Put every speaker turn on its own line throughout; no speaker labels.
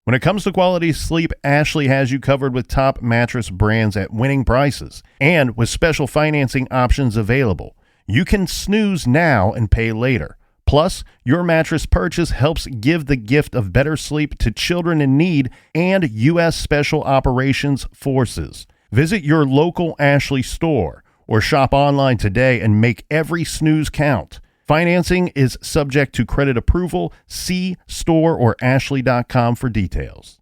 When it comes to quality sleep, Ashley has you covered with top mattress brands at winning prices and with special financing options available. You can snooze now and pay later. Plus, your mattress purchase helps give the gift of better sleep to children in need and U.S. Special Operations Forces. Visit your local Ashley store or shop online today and make every snooze count. Financing is subject to credit approval. See store or ashley.com for details.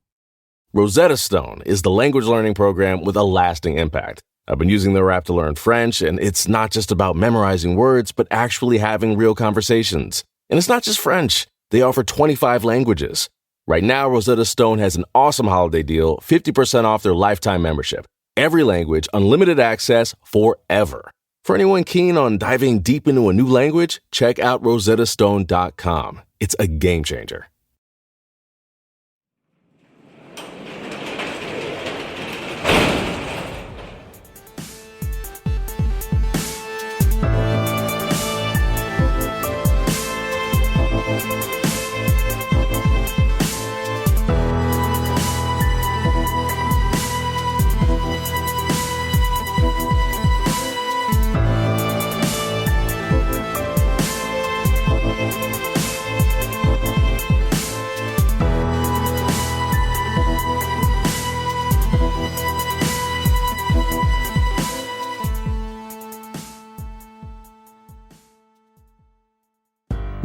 Rosetta Stone is the language learning program with a lasting impact. I've been using their app to learn French, and it's not just about memorizing words, but actually having real conversations. And it's not just French. They offer 25 languages. Right now, Rosetta Stone has an awesome holiday deal, 50% off their lifetime membership. Every language, unlimited access forever. For anyone keen on diving deep into a new language, check out rosettastone.com. It's a game changer.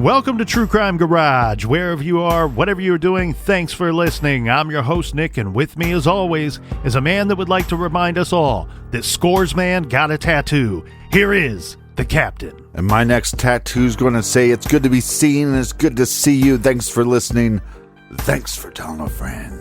Welcome to True Crime Garage. Wherever you are, whatever you're doing, thanks for listening. I'm your host, Nick, and with me, as always, is a man that would like to remind us all that Scores Man got a tattoo. Here is the Captain.
And my next tattoo's going to say, it's good to be seen and it's good to see you. Thanks for listening. Thanks for telling a friend.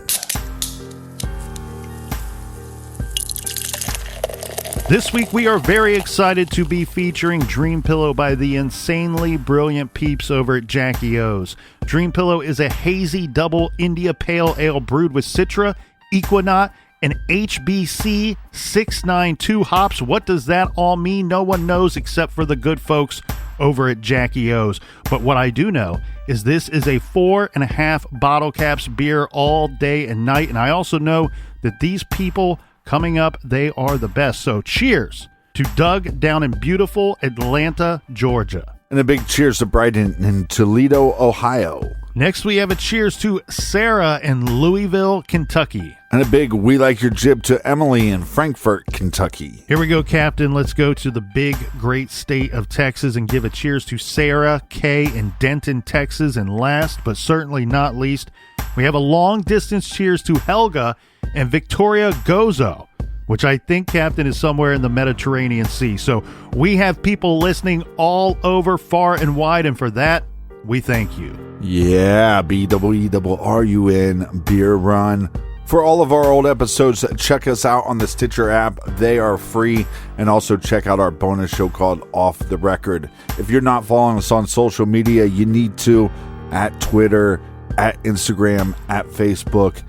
This week, we are very excited to be featuring Dream Pillow by the insanely brilliant peeps over at Jackie O's. Dream Pillow is a hazy double India Pale Ale brewed with Citra, Equinaut, and HBC 692 hops. What does that all mean? No one knows except for the good folks over at Jackie O's. But what I do know is this is a 4.5 bottle caps beer all day and night. And I also know that these people coming up, they are the best. So cheers to Doug down in beautiful Atlanta, Georgia.
And a big cheers to Brighton in Toledo, Ohio.
Next, we have a cheers to Sarah in Louisville, Kentucky.
And a big we like your jib to Emily in Frankfort, Kentucky.
Here we go, Captain. Let's go to the big, great state of Texas and give a cheers to Sarah K in Denton, Texas. And last, but certainly not least, we have a long-distance cheers to Helga and Victoria Gozo, which I think, Captain, is somewhere in the Mediterranean Sea. So we have people listening all over, far and wide, and for that, we thank you.
Yeah, BWERUN, Beer Run. For all of our old episodes, check us out on the Stitcher app. They are free. And also check out our bonus show called Off the Record. If you're not following us on social media, you need to, at Twitter, at Instagram, at Facebook,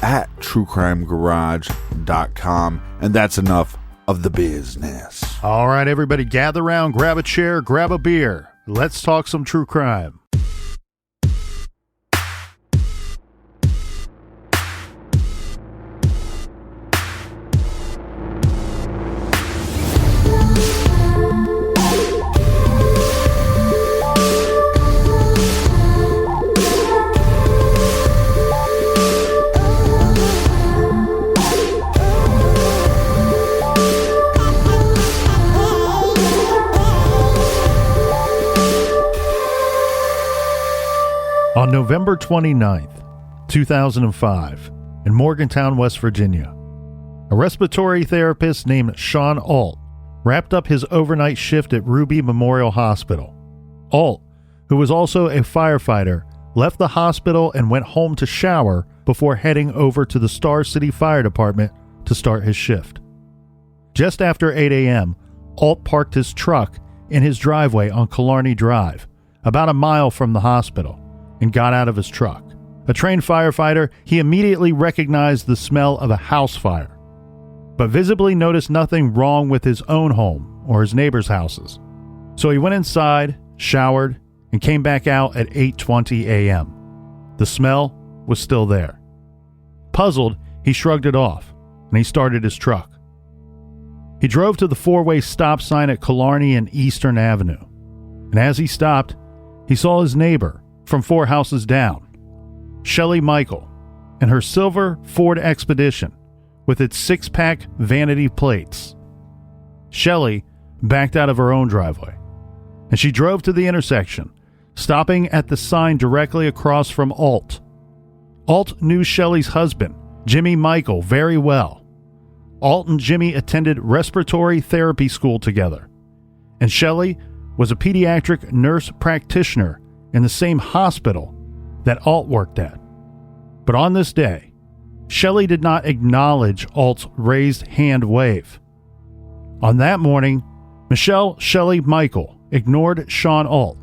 at truecrimegarage.com. And that's enough of the business.
All right, everybody, gather around, grab a chair, grab a beer. Let's talk some true crime. On November 29th, 2005, in Morgantown, West Virginia, a respiratory therapist named Sean Alt wrapped up his overnight shift at Ruby Memorial Hospital. Alt, who was also a firefighter, left the hospital and went home to shower before heading over to the Star City Fire Department to start his shift. Just after 8 a.m., Alt parked his truck in his driveway on Killarney Drive, about a mile from the hospital, and got out of his truck. A trained firefighter, he immediately recognized the smell of a house fire, but visibly noticed nothing wrong with his own home or his neighbors' houses. So he went inside, showered, and came back out at 8:20 a.m. The smell was still there. Puzzled, he shrugged it off, and he started his truck. He drove to the four-way stop sign at Killarney and Eastern Avenue, and as he stopped, he saw his neighbor from 4 houses down, Shelley Michael, and her silver Ford Expedition with its 6-pack vanity plates. Shelley backed out of her own driveway, and she drove to the intersection, stopping at the sign directly across from Alt. Alt knew Shelley's husband, Jimmy Michael, very well. Alt and Jimmy attended respiratory therapy school together, and Shelley was a pediatric nurse practitioner in the same hospital that Alt worked at. But on this day, Shelley did not acknowledge Alt's raised hand wave. On that morning, Michelle Shelley Michael ignored Sean Alt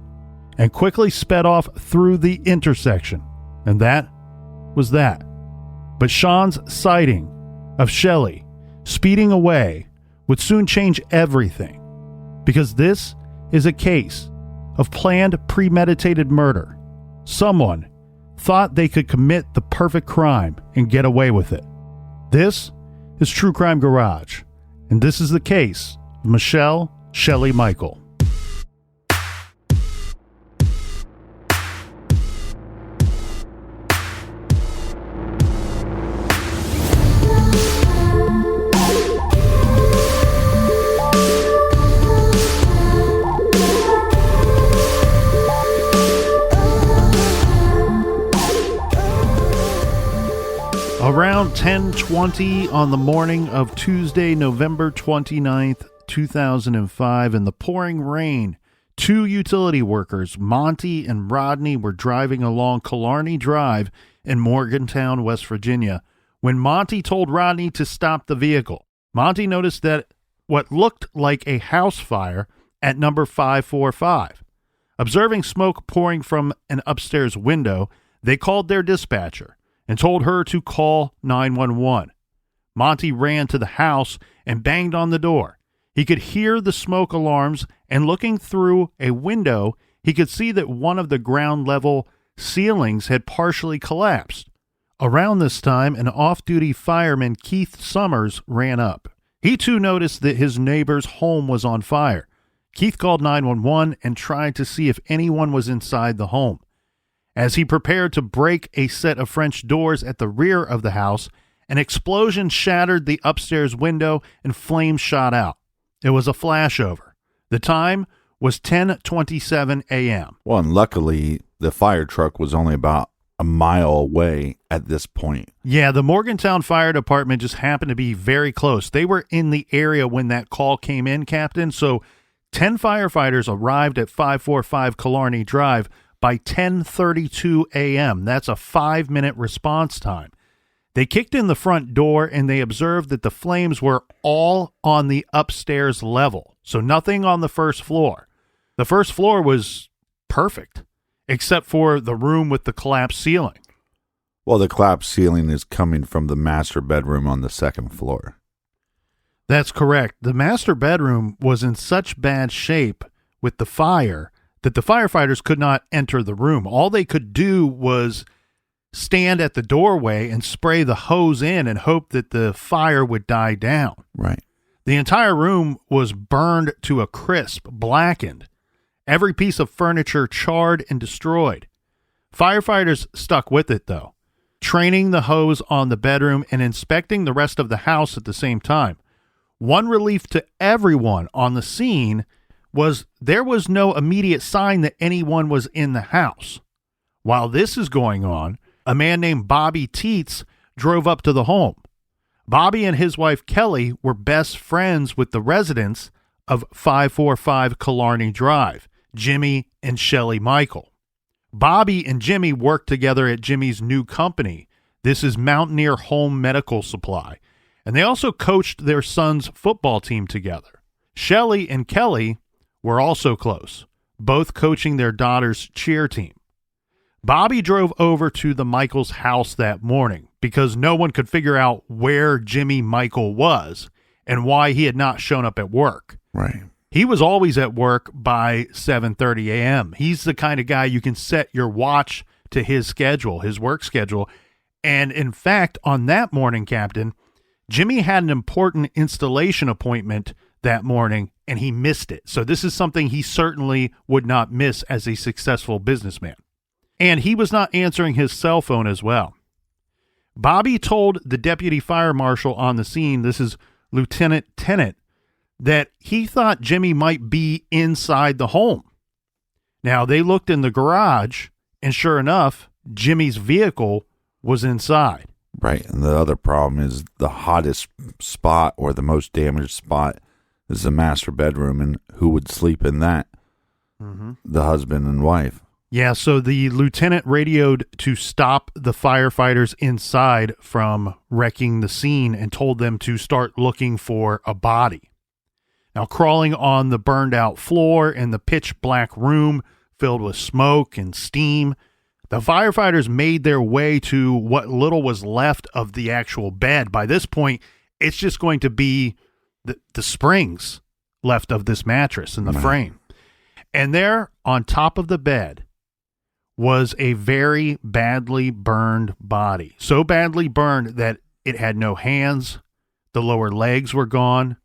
and quickly sped off through the intersection, and that was that. But Sean's sighting of Shelley speeding away would soon change everything, because this is a case of planned premeditated murder. Someone thought they could commit the perfect crime and get away with it. This is True Crime Garage, and this is the case of Michelle Shelley Michael. Around 10:20 on the morning of Tuesday, November 29th, 2005, in the pouring rain, 2 utility workers, Monty and Rodney, were driving along Killarney Drive in Morgantown, West Virginia, when Monty told Rodney to stop the vehicle. Monty noticed that what looked like a house fire at number 545. Observing smoke pouring from an upstairs window, they called their dispatcher and told her to call 911. Monty ran to the house and banged on the door. He could hear the smoke alarms, and looking through a window, he could see that one of the ground level ceilings had partially collapsed. Around this time, an off-duty fireman, Keith Summers, ran up. He too noticed that his neighbor's home was on fire. Keith called 911 and tried to see if anyone was inside the home. As he prepared to break a set of French doors at the rear of the house, an explosion shattered the upstairs window and flames shot out. It was a flashover. The time was 10:27 a.m.
Well, and luckily, the fire truck was only about a mile away at this point.
Yeah, the Morgantown Fire Department just happened to be very close. They were in the area when that call came in, Captain. So 10 firefighters arrived at 545 Killarney Drive by 10:32 a.m. That's a 5-minute response time. They kicked in the front door and they observed that the flames were all on the upstairs level, so nothing on the first floor. The first floor was perfect, except for the room with the collapsed ceiling.
Well, the collapsed ceiling is coming from the master bedroom on the second floor.
That's correct. The master bedroom was in such bad shape with the fire that the firefighters could not enter the room. All they could do was stand at the doorway and spray the hose in and hope that the fire would die down.
Right.
The entire room was burned to a crisp, blackened. Every piece of furniture charred and destroyed. Firefighters stuck with it, though, training the hose on the bedroom and inspecting the rest of the house at the same time. One relief to everyone on the scene was there was no immediate sign that anyone was in the house. While this is going on, a man named Bobby Teets drove up to the home. Bobby and his wife Kelly were best friends with the residents of 545 Killarney Drive, Jimmy and Shelley Michael. Bobby and Jimmy worked together at Jimmy's new company. This is Mountaineer Home Medical Supply, and they also coached their son's football team together. Shelley and Kelly were also close, both coaching their daughter's cheer team. Bobby drove over to the Michaels' house that morning because no one could figure out where Jimmy Michael was and why he had not shown up at work.
Right.
He was always at work by 7:30 a.m. He's the kind of guy you can set your watch to his schedule, his work schedule, And in fact, on that morning, Captain, Jimmy had an important installation appointment that morning, and he missed it. So this is something he certainly would not miss as a successful businessman. And he was not answering his cell phone as well. Bobby told the deputy fire marshal on the scene, this is Lieutenant Tennant, that he thought Jimmy might be inside the home. Now, they looked in the garage, and sure enough, Jimmy's vehicle was inside.
Right, and the other problem is the hottest spot or the most damaged spot is the master bedroom, and who would sleep in that? Mm-hmm. The husband and wife.
Yeah, so the lieutenant radioed to stop the firefighters inside from wrecking the scene and told them to start looking for a body. Now, crawling on the burned out floor in the pitch black room filled with smoke and steam, the firefighters made their way to what little was left of the actual bed. By this point, it's just going to be the springs left of this mattress in the frame. And there, on top of the bed, was a very badly burned body. So badly burned that it had no hands, the lower legs were gone,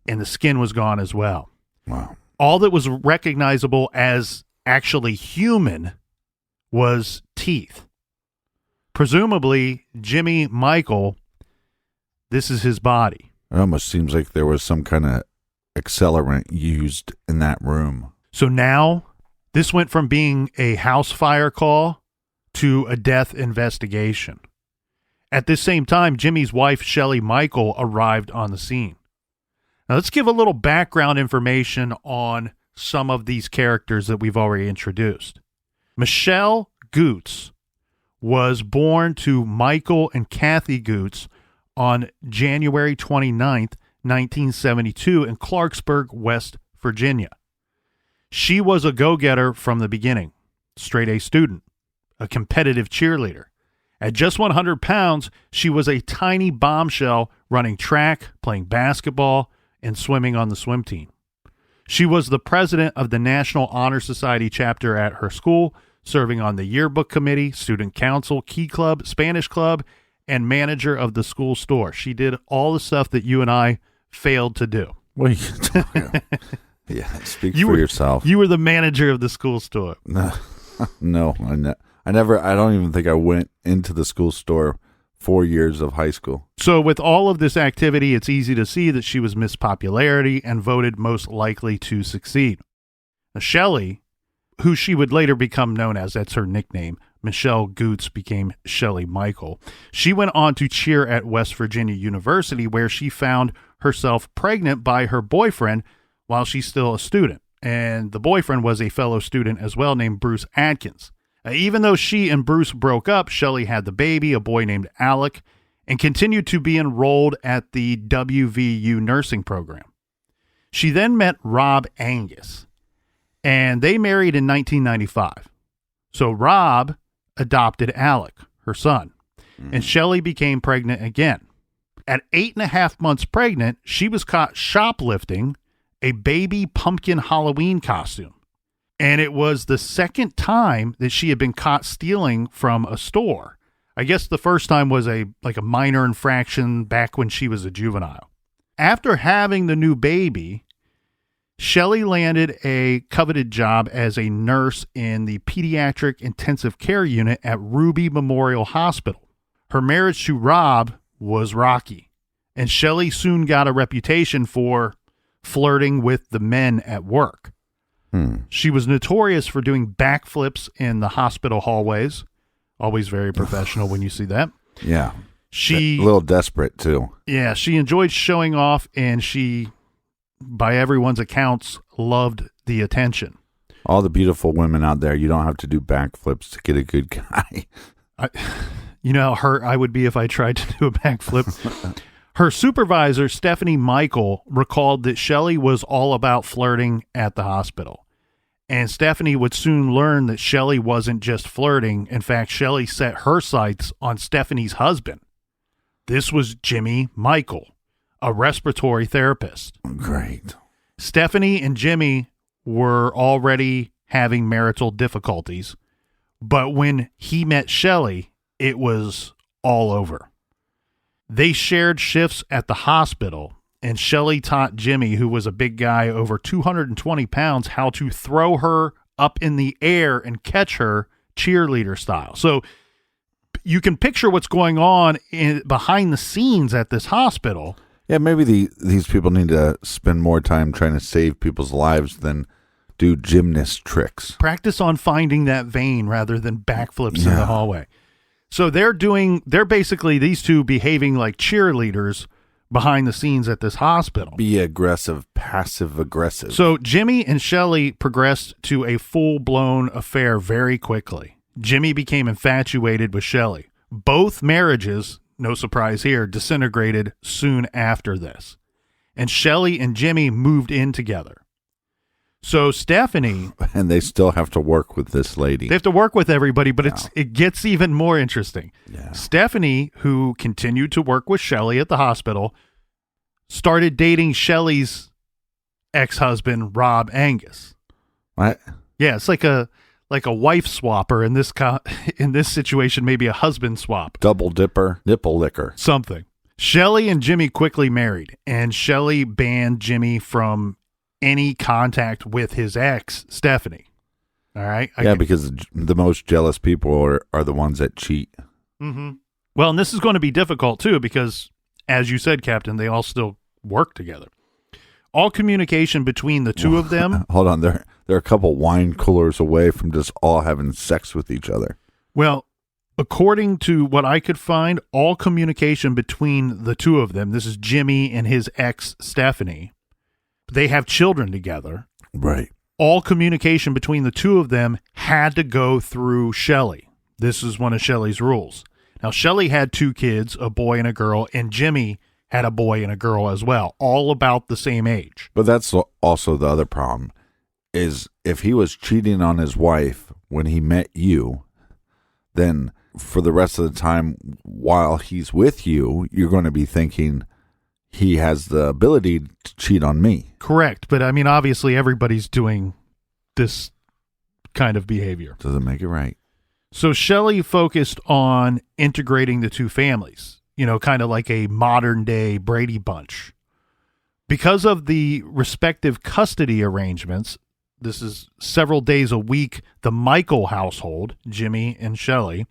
and the skin was gone as well.
Wow.
All that was recognizable as actually human was teeth. Presumably, Jimmy Michael, this is his body.
It almost seems like there was some kind of accelerant used in that room.
So now, this went from being a house fire call to a death investigation. At this same time, Jimmy's wife, Shelley Michael, arrived on the scene. Now, let's give a little background information on some of these characters that we've already introduced. Michelle Goots was born to Michael and Kathy Goots on January 29th, 1972 in Clarksburg, West Virginia. She was a go-getter from the beginning, straight A student, a competitive cheerleader. At just 100 pounds, she was a tiny bombshell running track, playing basketball, and swimming on the swim team. She was the president of the National Honor Society chapter at her school, serving on the yearbook committee, student council, key club, Spanish club, and manager of the school store. She did all the stuff that you and I failed to do.
What are you talking about? Yeah, speak for yourself.
You were the manager of the school store.
No, I never. I don't even think I went into the school store 4 years of high school.
So with all of this activity, it's easy to see that she was Miss Popularity and voted most likely to succeed. Now, Shelley, who she would later become known as, that's her nickname, Michelle Goots became Shelley Michael. She went on to cheer at West Virginia University, where she found herself pregnant by her boyfriend while she's still a student. And the boyfriend was a fellow student as well, named Bruce Adkins. Even though she and Bruce broke up, Shelley had the baby, a boy named Alec, and continued to be enrolled at the WVU nursing program. She then met Rob Angus, and they married in 1995. So Rob adopted Alec, her son, and Shelley became pregnant again. At 8.5 months pregnant, she was caught shoplifting a baby pumpkin Halloween costume. And it was the second time that she had been caught stealing from a store. I guess the first time was a minor infraction back when she was a juvenile. After having the new baby, Shelley landed a coveted job as a nurse in the pediatric intensive care unit at Ruby Memorial Hospital. Her marriage to Rob was rocky, and Shelley soon got a reputation for flirting with the men at work. She was notorious for doing backflips in the hospital hallways. Always very professional when you see that.
Yeah.
She
a little desperate, too.
Yeah, she enjoyed showing off, and she, by everyone's accounts, loved the attention.
All the beautiful women out there, you don't have to do backflips to get a good guy.
You know how hurt I would be if I tried to do a backflip? Her supervisor, Stephanie Michael, recalled that Shelley was all about flirting at the hospital. And Stephanie would soon learn that Shelley wasn't just flirting. In fact, Shelley set her sights on Stephanie's husband. This was Jimmy Michael, a respiratory therapist.
Great.
Stephanie and Jimmy were already having marital difficulties, but when he met Shelley, it was all over. They shared shifts at the hospital, and Shelley taught Jimmy, who was a big guy over 220 pounds, how to throw her up in the air and catch her cheerleader style. So you can picture what's going on behind the scenes at this hospital.
Yeah, maybe these people need to spend more time trying to save people's lives than do gymnast tricks.
Practice on finding that vein rather than backflips in the hallway. So they're basically, these two behaving like cheerleaders behind the scenes at this hospital.
Be aggressive, passive aggressive.
So Jimmy and Shelley progressed to a full-blown affair very quickly. Jimmy became infatuated with Shelley. Both marriages, no surprise here, disintegrated soon after this. And Shelley and Jimmy moved in together. So Stephanie...
And they still have to work with this lady.
They have to work with everybody, but it gets even more interesting.
Yeah.
Stephanie, who continued to work with Shelley at the hospital, started dating Shelley's ex-husband, Rob Angus.
What?
Yeah, it's like a wife swapper in this situation, maybe a husband swap.
Double dipper, nipple licker.
Something. Shelley and Jimmy quickly married, and Shelley banned Jimmy from any contact with his ex, Stephanie. All right?
Because the most jealous people are the ones that cheat.
Mm-hmm. Well, and this is going to be difficult, too, because, as you said, Captain, they all still work together. All communication between the two of them...
Hold on, they're a couple wine coolers away from just all having sex with each other.
Well, according to what I could find, all communication between the two of them, this is Jimmy and his ex, Stephanie, they have children together.
Right.
All communication between the two of them had to go through Shelley. This is one of Shelley's rules. Now, Shelley had 2 kids, a boy and a girl, and Jimmy had a boy and a girl as well, all about the same age.
But that's also the other problem, is if he was cheating on his wife when he met you, then for the rest of the time while he's with you, you're going to be thinking he has the ability to cheat on me.
Correct. But I mean, obviously everybody's doing this kind of behavior.
Doesn't make it right.
So Shelley focused on integrating the two families, kind of like a modern day Brady Bunch. Because of the respective custody arrangements, this is several days a week, the Michael household, Jimmy and Shelley,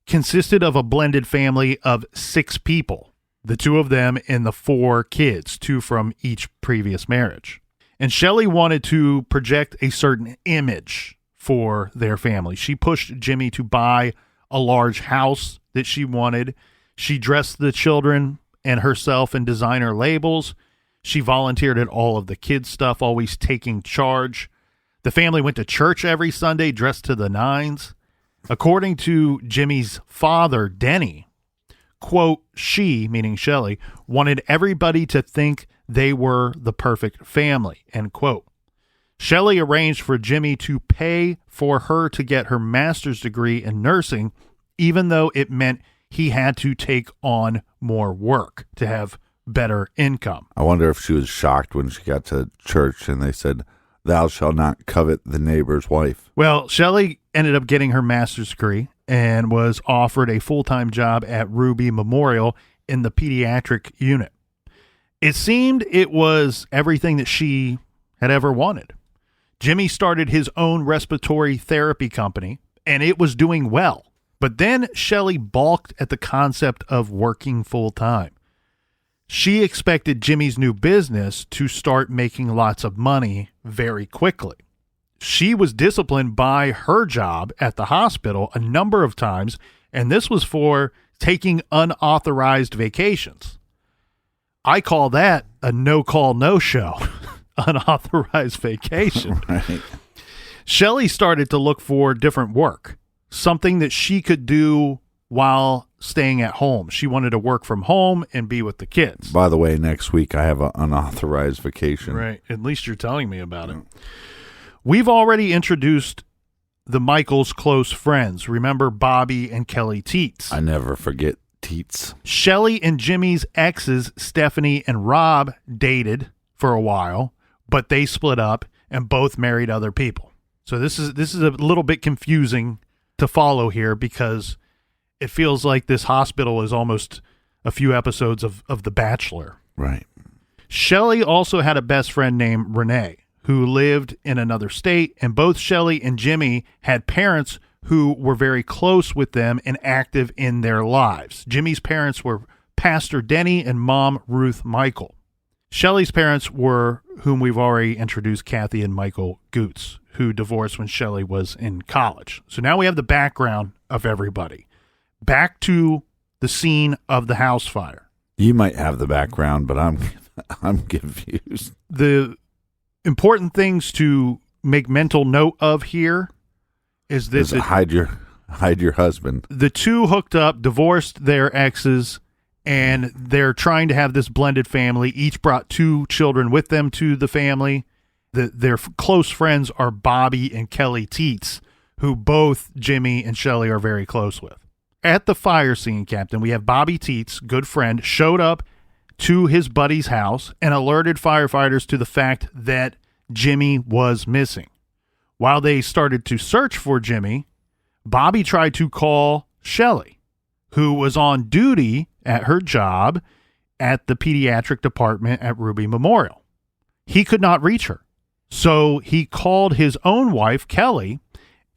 consisted of a blended family of 6 people. The 2 of them and the 4 kids, 2 from each previous marriage. And Shelley wanted to project a certain image for their family. She pushed Jimmy to buy a large house that she wanted. She dressed the children and herself in designer labels. She volunteered at all of the kids' stuff, always taking charge. The family went to church every Sunday, dressed to the nines. According to Jimmy's father, Denny, quote, she, meaning Shelley, wanted everybody to think they were the perfect family, end quote. Shelley arranged for Jimmy to pay for her to get her master's degree in nursing, even though it meant he had to take on more work to have better income.
I wonder if she was shocked when she got to church and they said, "Thou shalt not covet the neighbor's wife."
Well, Shelley ended up getting her master's degree and was offered a full-time job at Ruby Memorial in the pediatric unit. It seemed it was everything that she had ever wanted. Jimmy started his own respiratory therapy company, and it was doing well. But then Shelley balked at the concept of working full-time. She expected Jimmy's new business to start making lots of money very quickly. She was disciplined by her job at the hospital a number of times, and this was for taking unauthorized vacations. I call that a no-call, no-show, unauthorized vacation.
Right.
Shelley started to look for different work, something that she could do while staying at home. She wanted to work from home and be with the kids.
By the way, next week I have an unauthorized vacation.
Right. At least you're telling me about it. We've already introduced the Michaels' close friends. Remember Bobby and Kelly Teets.
I never forget Teets.
Shelley and Jimmy's exes, Stephanie and Rob, dated for a while, but they split up and both married other people. So this is a little bit confusing to follow here because it feels like this hospital is almost a few episodes of The Bachelor.
Right.
Shelley also had a best friend named Renee who lived in another state, and both Shelley and Jimmy had parents who were very close with them and active in their lives. Jimmy's parents were Pastor Denny and Mom Ruth Michael. Shelley's parents were, whom we've already introduced, Kathy and Michael Goots, who divorced when Shelley was in college. So now we have the background of everybody. Back to the scene of the house fire.
You might have the background, but I'm confused.
The important things to make mental note of here is this:
hide your husband.
The two hooked up, divorced their exes, and they're trying to have this blended family. Each brought 2 children with them to the family. Their close friends are Bobby and Kelly Teets, who both Jimmy and Shelley are very close with. At the fire scene, Captain, we have Bobby Teets, good friend, showed up to his buddy's house and alerted firefighters to the fact that Jimmy was missing. While they started to search for Jimmy, Bobby tried to call Shelley, who was on duty at her job at the pediatric department at Ruby Memorial. He could not reach her. So he called his own wife, Kelly,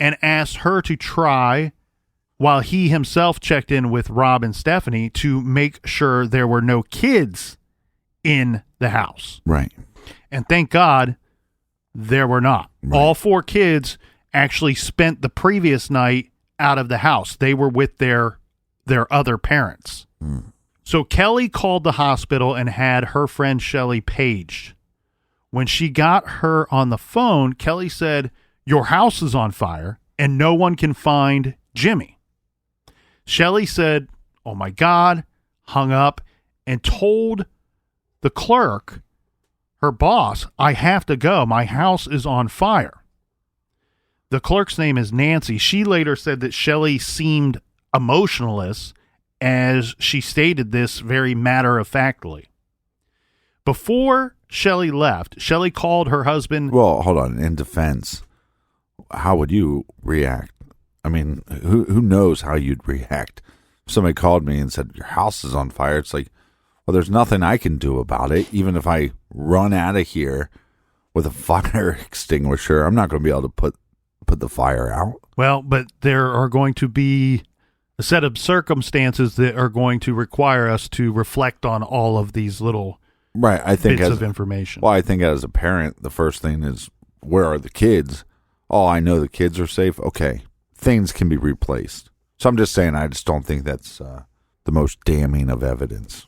and asked her to try, while he himself checked in with Rob and Stephanie, to make sure there were no kids in the house.
Right.
And thank God there were not. Right. All 4 kids actually spent the previous night out of the house. They were with their other parents. So Kelly called the hospital and had her friend Shelley paged. When she got her on the phone, Kelly said, "Your house is on fire and no one can find Jimmy." Shelley said, "Oh my God," hung up and told the clerk, her boss, "I have to go. My house is on fire." The clerk's name is Nancy. She later said that Shelley seemed emotionless as she stated this very matter-of-factly. Before Shelley left, Shelley called her husband.
Well, hold on. In defense, how would you react? I mean, who knows how you'd react? If somebody called me and said, "Your house is on fire," it's like, well, there's nothing I can do about it. Even if I run out of here with a fire extinguisher, I'm not going to be able to put the fire out.
Well, but there are going to be a set of circumstances that are going to require us to reflect on all of these little bits of information.
Well, I think as a parent, the first thing is, where are the kids? Oh, I know the kids are safe. Okay, things can be replaced. So I'm just saying, I just don't think that's the most damning of evidence.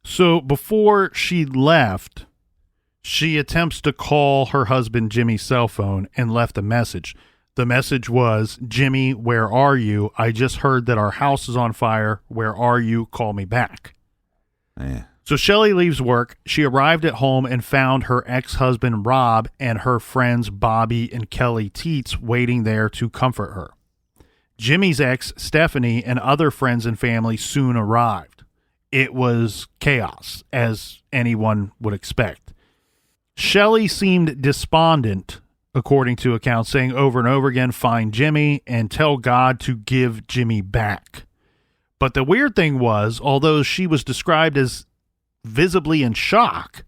So before she left, she attempts to call her husband Jimmy's cell phone and left a message. The message was, "Jimmy, where are you? I just heard that our house is on fire. Where are you? Call me back."
Yeah.
So Shelley leaves work. She arrived at home and found her ex-husband Rob and her friends Bobby and Kelly Teets waiting there to comfort her. Jimmy's ex, Stephanie, and other friends and family soon arrived. It was chaos, as anyone would expect. Shelley seemed despondent, according to accounts, saying over and over again, "Find Jimmy and tell God to give Jimmy back." But the weird thing was, although she was described as visibly in shock,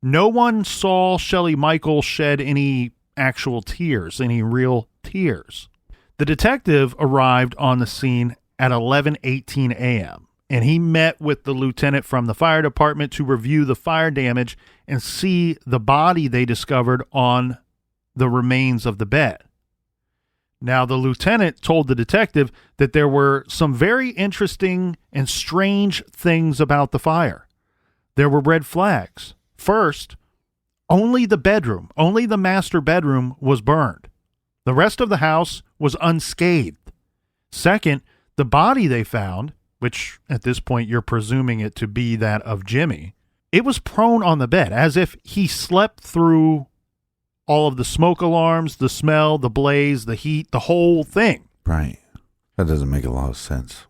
no one saw Shelley Michael shed any actual tears, any real tears. The detective arrived on the scene at 11:18 a.m., and he met with the lieutenant from the fire department to review the fire damage and see the body they discovered on the remains of the bed. Now, the lieutenant told the detective that there were some very interesting and strange things about the fire. There were red flags. First, only the master bedroom was burned. The rest of the house was unscathed. Second, the body they found, which at this point you're presuming it to be that of Jimmy, it was prone on the bed as if he slept through all of the smoke alarms, the smell, the blaze, the heat, the whole thing.
Right. That doesn't make a lot of sense.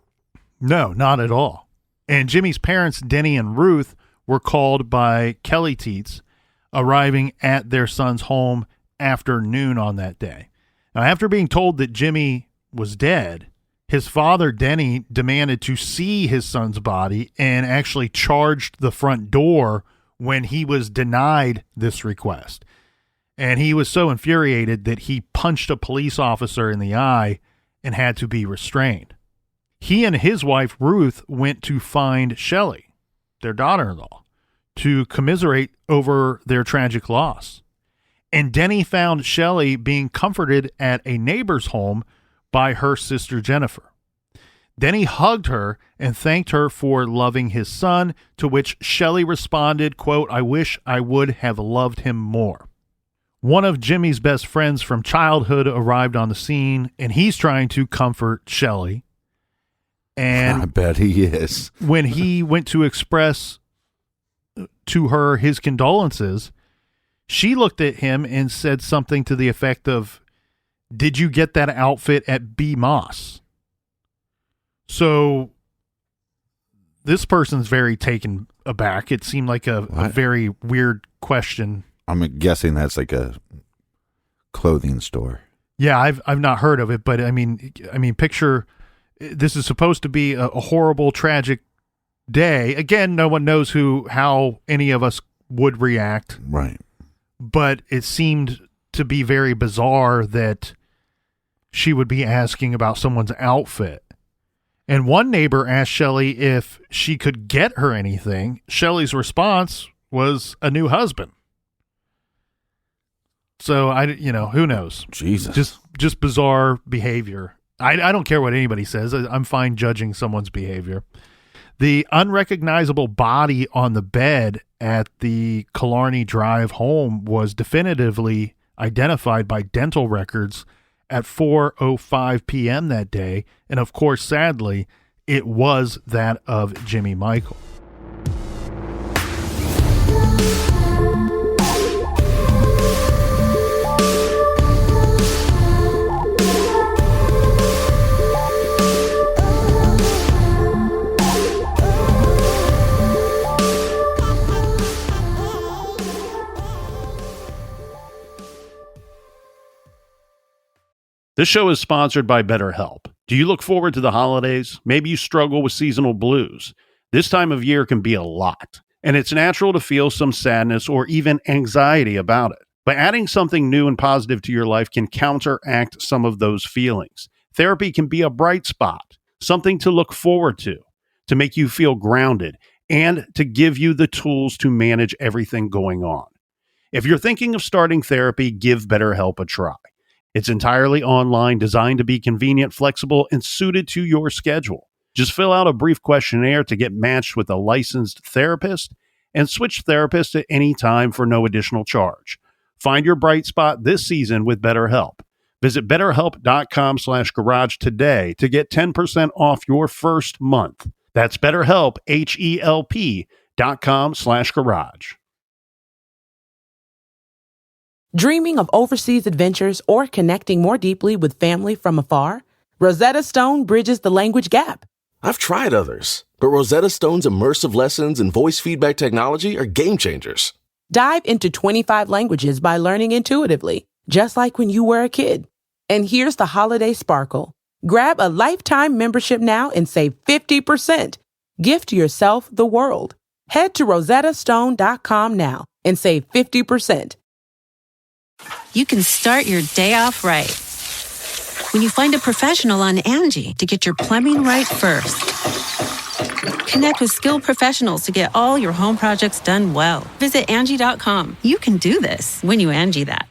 No, not at all. And Jimmy's parents, Denny and Ruth, were called by Kelly Teets, arriving at their son's home after noon on that day. Now, after being told that Jimmy was dead, His father, Denny, demanded to see his son's body and actually charged the front door when he was denied this request. And he was so infuriated that he punched a police officer in the eye and had to be restrained. He and his wife, Ruth, went to find Shelley, their daughter-in-law, to commiserate over their tragic loss. And Denny found Shelley being comforted at a neighbor's home by her sister Jennifer. Denny hugged her and thanked her for loving his son, to which Shelley responded, quote, "I wish I would have loved him more." One of Jimmy's best friends from childhood arrived on the scene, and he's trying to comfort Shelley. And
I bet he is.
When he went to express to her his condolences, she looked at him and said something to the effect of, "Did you get that outfit at B. Moss?" So this person's very taken aback. It seemed like a very weird question.
I'm guessing that's like a clothing store.
Yeah, I've not heard of it, but I mean, picture this is supposed to be a horrible, tragic day. Again, no one knows how any of us would react.
Right.
But it seemed to be very bizarre that she would be asking about someone's outfit. And one neighbor asked Shelley if she could get her anything. Shelley's response was a new husband. So who knows?
Jesus.
Just bizarre behavior. I don't care what anybody says. I'm fine judging someone's behavior. The unrecognizable body on the bed at the Killarney Drive home was definitively identified by dental records at 4:05 p.m. that day. And of course, sadly, it was that of Jimmy Michael. This show is sponsored by BetterHelp. Do you look forward to the holidays? Maybe you struggle with seasonal blues. This time of year can be a lot, and it's natural to feel some sadness or even anxiety about it. But adding something new and positive to your life can counteract some of those feelings. Therapy can be a bright spot, something to look forward to make you feel grounded, and to give you the tools to manage everything going on. If you're thinking of starting therapy, give BetterHelp a try. It's entirely online, designed to be convenient, flexible, and suited to your schedule. Just fill out a brief questionnaire to get matched with a licensed therapist and switch therapists at any time for no additional charge. Find your bright spot this season with BetterHelp. Visit BetterHelp.com/garage today to get 10% off your first month. That's BetterHelp, HELP.com/garage.
Dreaming of overseas adventures or connecting more deeply with family from afar? Rosetta Stone bridges the language gap.
I've tried others, but Rosetta Stone's immersive lessons and voice feedback technology are game changers.
Dive into 25 languages by learning intuitively, just like when you were a kid. And here's the holiday sparkle. Grab a lifetime membership now and save 50%. Gift yourself the world. Head to rosettastone.com now and save 50%.
You can start your day off right when you find a professional on Angie to get your plumbing right first. Connect with skilled professionals to get all your home projects done well. Visit Angie.com. You can do this when you Angie that.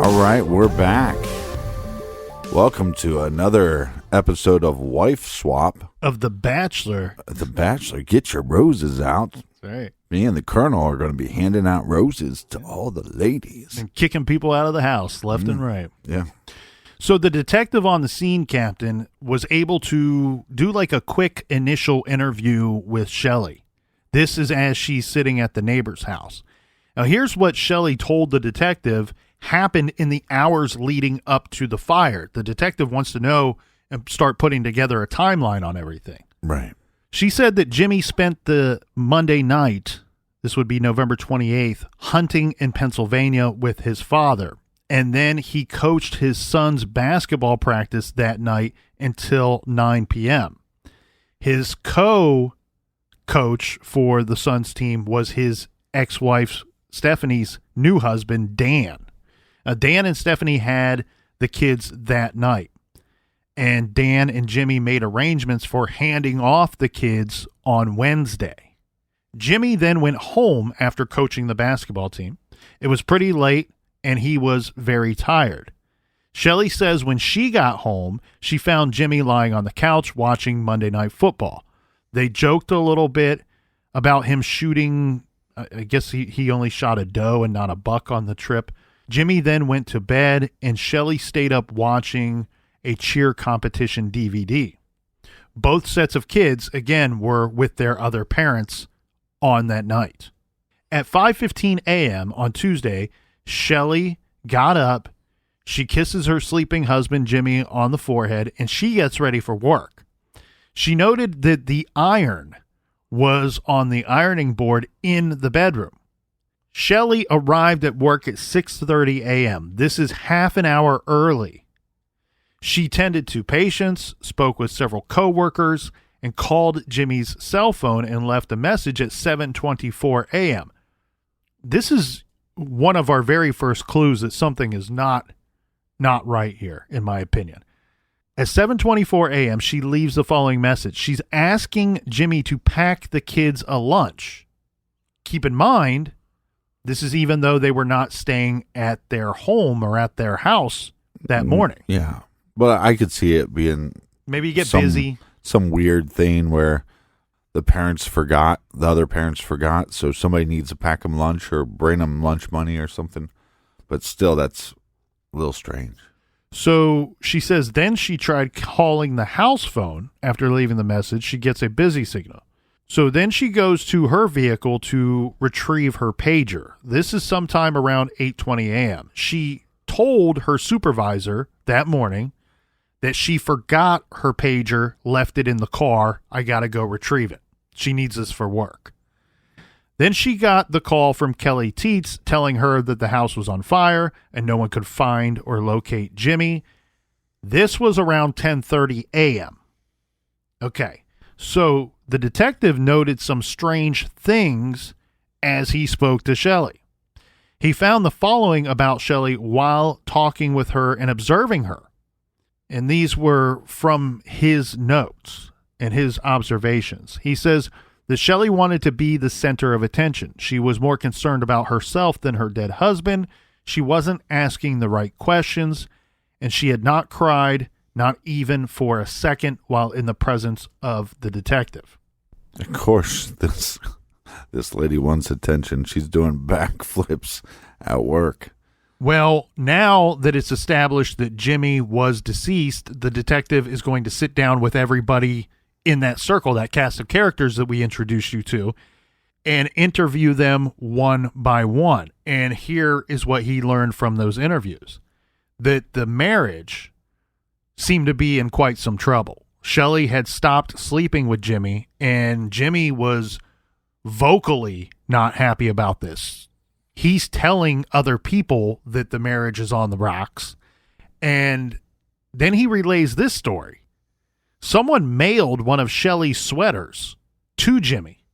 All right, we're back. Welcome to another episode of Wife Swap.
Of The Bachelor.
The Bachelor. Get your roses out.
That's right.
Me and the Colonel are going to be handing out roses to all the ladies.
And kicking people out of the house left and right.
Yeah.
So the detective on the scene, Captain, was able to do like a quick initial interview with Shelley. This is as she's sitting at the neighbor's house. Now, here's what Shelley told the detective happened in the hours leading up to the fire. The detective wants to know and start putting together a timeline on everything.
Right.
She said that Jimmy spent the Monday night, this would be November 28th, hunting in Pennsylvania with his father. And then he coached his son's basketball practice that night until 9 p.m. His co-coach for the Suns team was his ex-wife, Stephanie's new husband, Dan. Dan and Stephanie had the kids that night. And Dan and Jimmy made arrangements for handing off the kids on Wednesday. Jimmy then went home after coaching the basketball team. It was pretty late, and he was very tired. Shelley says when she got home, she found Jimmy lying on the couch watching Monday Night Football. They joked a little bit about him shooting, I guess he only shot a doe and not a buck on the trip. Jimmy then went to bed, and Shelley stayed up watching a cheer competition DVD. Both sets of kids, again, were with their other parents on that night. At 5:15 a.m. on Tuesday, Shelley got up, she kisses her sleeping husband, Jimmy, on the forehead, and she gets ready for work. She noted that the iron was on the ironing board in the bedroom. Shelley arrived at work at 6:30 a.m. This is half an hour early. She tended to patients, spoke with several coworkers, and called Jimmy's cell phone and left a message at 7:24 a.m. This is one of our very first clues that something is not right here, in my opinion. At 7:24 a.m., she leaves the following message. She's asking Jimmy to pack the kids a lunch. Keep in mind, this is even though they were not staying at their home or at their house that morning.
Yeah. But I could see it being
maybe you get busy.
Some weird thing where the other parents forgot, so somebody needs to pack them lunch or bring them lunch money or something. But still, that's a little strange.
So she says then she tried calling the house phone after leaving the message. She gets a busy signal. So then she goes to her vehicle to retrieve her pager. This is sometime around 8:20 a.m. She told her supervisor that morning that she forgot her pager, left it in the car. I got to go retrieve it. She needs this for work. Then she got the call from Kelly Teets telling her that the house was on fire and no one could find or locate Jimmy. This was around 10:30 a.m. Okay, so the detective noted some strange things as he spoke to Shelley. He found the following about Shelley while talking with her and observing her. And these were from his notes and his observations. He says that Shelley wanted to be the center of attention. She was more concerned about herself than her dead husband. She wasn't asking the right questions, and she had not cried, not even for a second, while in the presence of the detective.
Of course, this lady wants attention. She's doing backflips at work.
Well, now that it's established that Jimmy was deceased, the detective is going to sit down with everybody in that circle, that cast of characters that we introduced you to, and interview them one by one. And here is what he learned from those interviews. That the marriage seemed to be in quite some trouble. Shelley had stopped sleeping with Jimmy, and Jimmy was vocally not happy about this. He's telling other people that the marriage is on the rocks. And then he relays this story. Someone mailed one of Shelley's sweaters to Jimmy,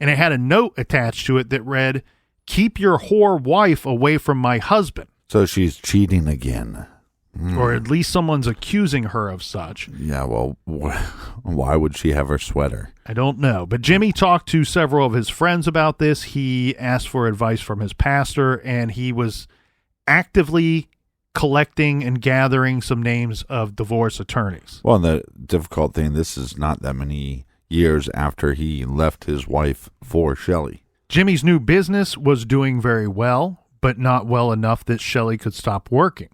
and it had a note attached to it that read, "Keep your whore wife away from my husband."
So she's cheating again.
Or at least someone's accusing her of such.
Yeah, well, why would she have her sweater?
I don't know. But Jimmy talked to several of his friends about this. He asked for advice from his pastor, and he was actively collecting and gathering some names of divorce attorneys.
Well, and the difficult thing, this is not that many years after he left his wife for Shelley.
Jimmy's new business was doing very well, but not well enough that Shelley could stop working.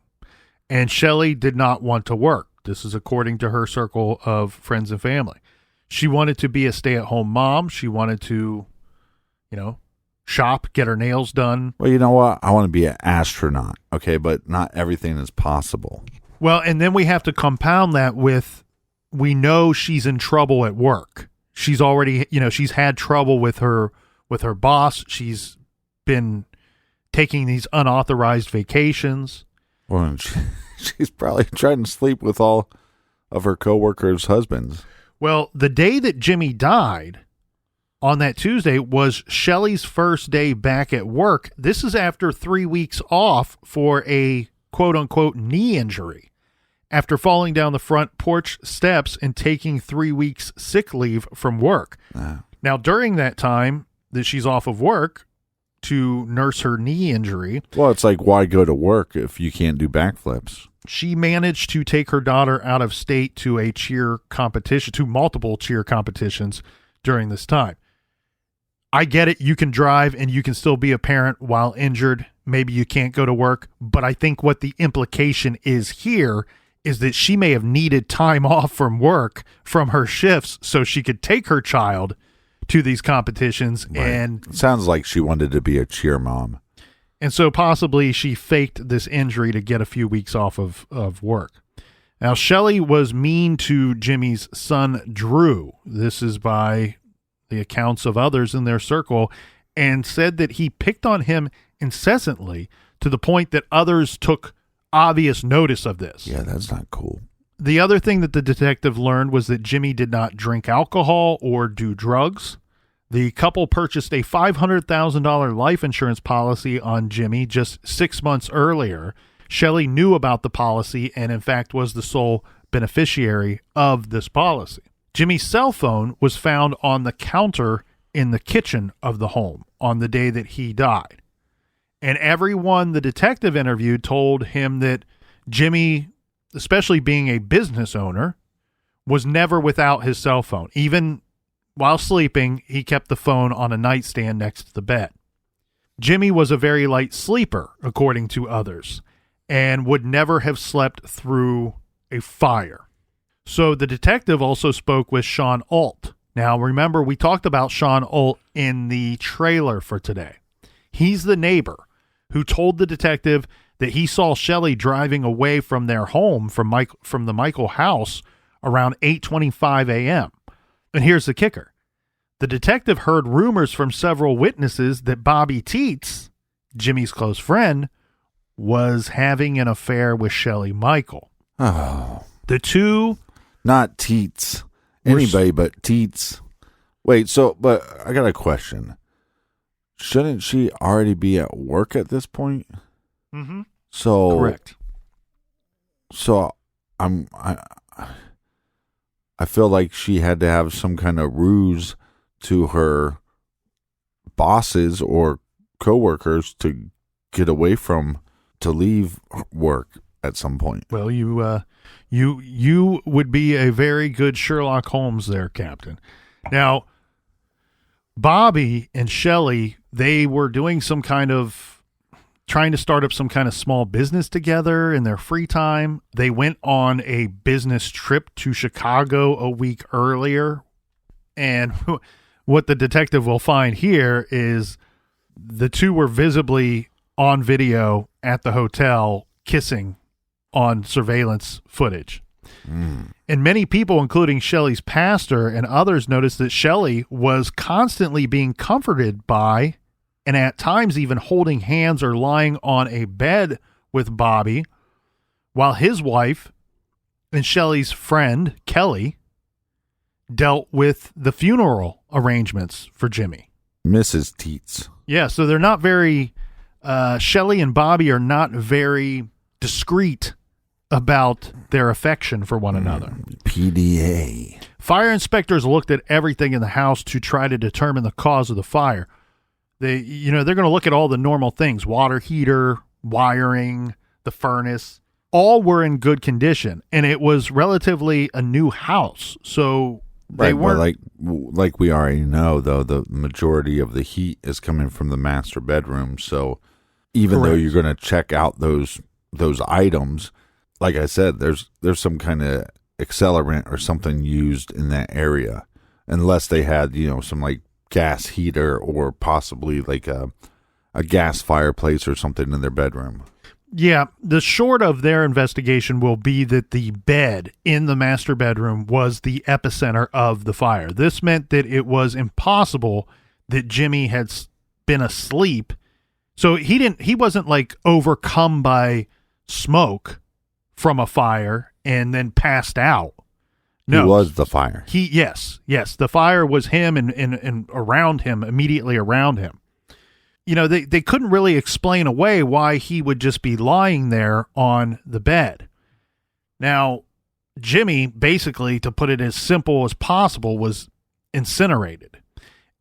And Shelley did not want to work. This is according to her circle of friends and family. She wanted to be a stay-at-home mom. She wanted to, shop, get her nails done.
Well, you know what? I want to be an astronaut, okay? But not everything is possible.
Well, and then we have to compound that with, we know she's in trouble at work. She's already, she's had trouble with her boss. She's been taking these unauthorized vacations.
Well, and she's probably trying to sleep with all of her coworkers' husbands.
Well, the day that Jimmy died, on that Tuesday, was Shelley's first day back at work. This is after 3 weeks off for a quote-unquote knee injury, after falling down the front porch steps and taking 3 weeks sick leave from work. Now, during that time that she's off of work to nurse her knee injury...
Well, it's like, why go to work if you can't do backflips?
She managed to take her daughter out of state to a cheer competition, to multiple cheer competitions during this time. I get it. You can drive and you can still be a parent while injured. Maybe you can't go to work. But I think what the implication is here is that she may have needed time off from work, from her shifts, so she could take her child to these competitions.
Right.
And
it sounds like she wanted to be a cheer mom.
And so possibly she faked this injury to get a few weeks off of work. Now, Shelley was mean to Jimmy's son, Drew. This is by the accounts of others in their circle, and said that he picked on him incessantly to the point that others took obvious notice of this.
Yeah, that's not cool.
The other thing that the detective learned was that Jimmy did not drink alcohol or do drugs. The couple purchased a $500,000 life insurance policy on Jimmy just 6 months earlier. Shelley knew about the policy and, in fact, was the sole beneficiary of this policy. Jimmy's cell phone was found on the counter in the kitchen of the home on the day that he died. And everyone the detective interviewed told him that Jimmy, especially being a business owner, was never without his cell phone. Even while sleeping, he kept the phone on a nightstand next to the bed. Jimmy was a very light sleeper, according to others, and would never have slept through a fire. So the detective also spoke with Sean Alt. Now, remember, we talked about Sean Alt in the trailer for today. He's the neighbor who told the detective that he saw Shelley driving away from their home from the Michael house around 8:25 a.m. And here's the kicker. The detective heard rumors from several witnesses that Bobby Teets, Jimmy's close friend, was having an affair with Shelley Michael.
Oh.
The two...
Not Teets. Anybody but Teets. Wait, but I got a question. Shouldn't she already be at work at this point?
Mm-hmm.
So
correct.
So I feel like she had to have some kind of ruse to her bosses or coworkers to get away from, to leave work at some point.
Well, you would be a very good Sherlock Holmes there, Captain. Now, Bobby and Shelley, they were doing trying to start up some kind of small business together in their free time. They went on a business trip to Chicago a week earlier. And what the detective will find here is the two were visibly on video at the hotel kissing on surveillance footage. And many people, including Shelley's pastor and others, noticed that Shelley was constantly being comforted by, and at times even holding hands or lying on a bed with Bobby, while his wife and Shelley's friend, Kelly, dealt with the funeral arrangements for Jimmy.
Mrs. Teets.
Yeah, so they're not very, Shelley and Bobby are not very discreet about their affection for one another.
PDA.
Fire inspectors looked at everything in the house to try to determine the cause of the fire. They're going to look at all the normal things: water heater, wiring, the furnace. All were in good condition, and it was relatively a new house. So they weren't
like we already know, though, the majority of the heat is coming from the master bedroom. So even
Correct.
though you're going to check out those items, like I said, there's some kind of accelerant or something used in that area, unless they had some like gas heater or possibly like a gas fireplace or something in their bedroom.
Yeah, the short of their investigation will be that the bed in the master bedroom was the epicenter of the fire. This meant that it was impossible that Jimmy had been asleep. So he wasn't like overcome by smoke from a fire and then passed out. No,
he was the fire.
Yes, the fire was him and around him, immediately around him. You know, they couldn't really explain away why he would just be lying there on the bed. Now, Jimmy, basically, to put it as simple as possible, was incinerated.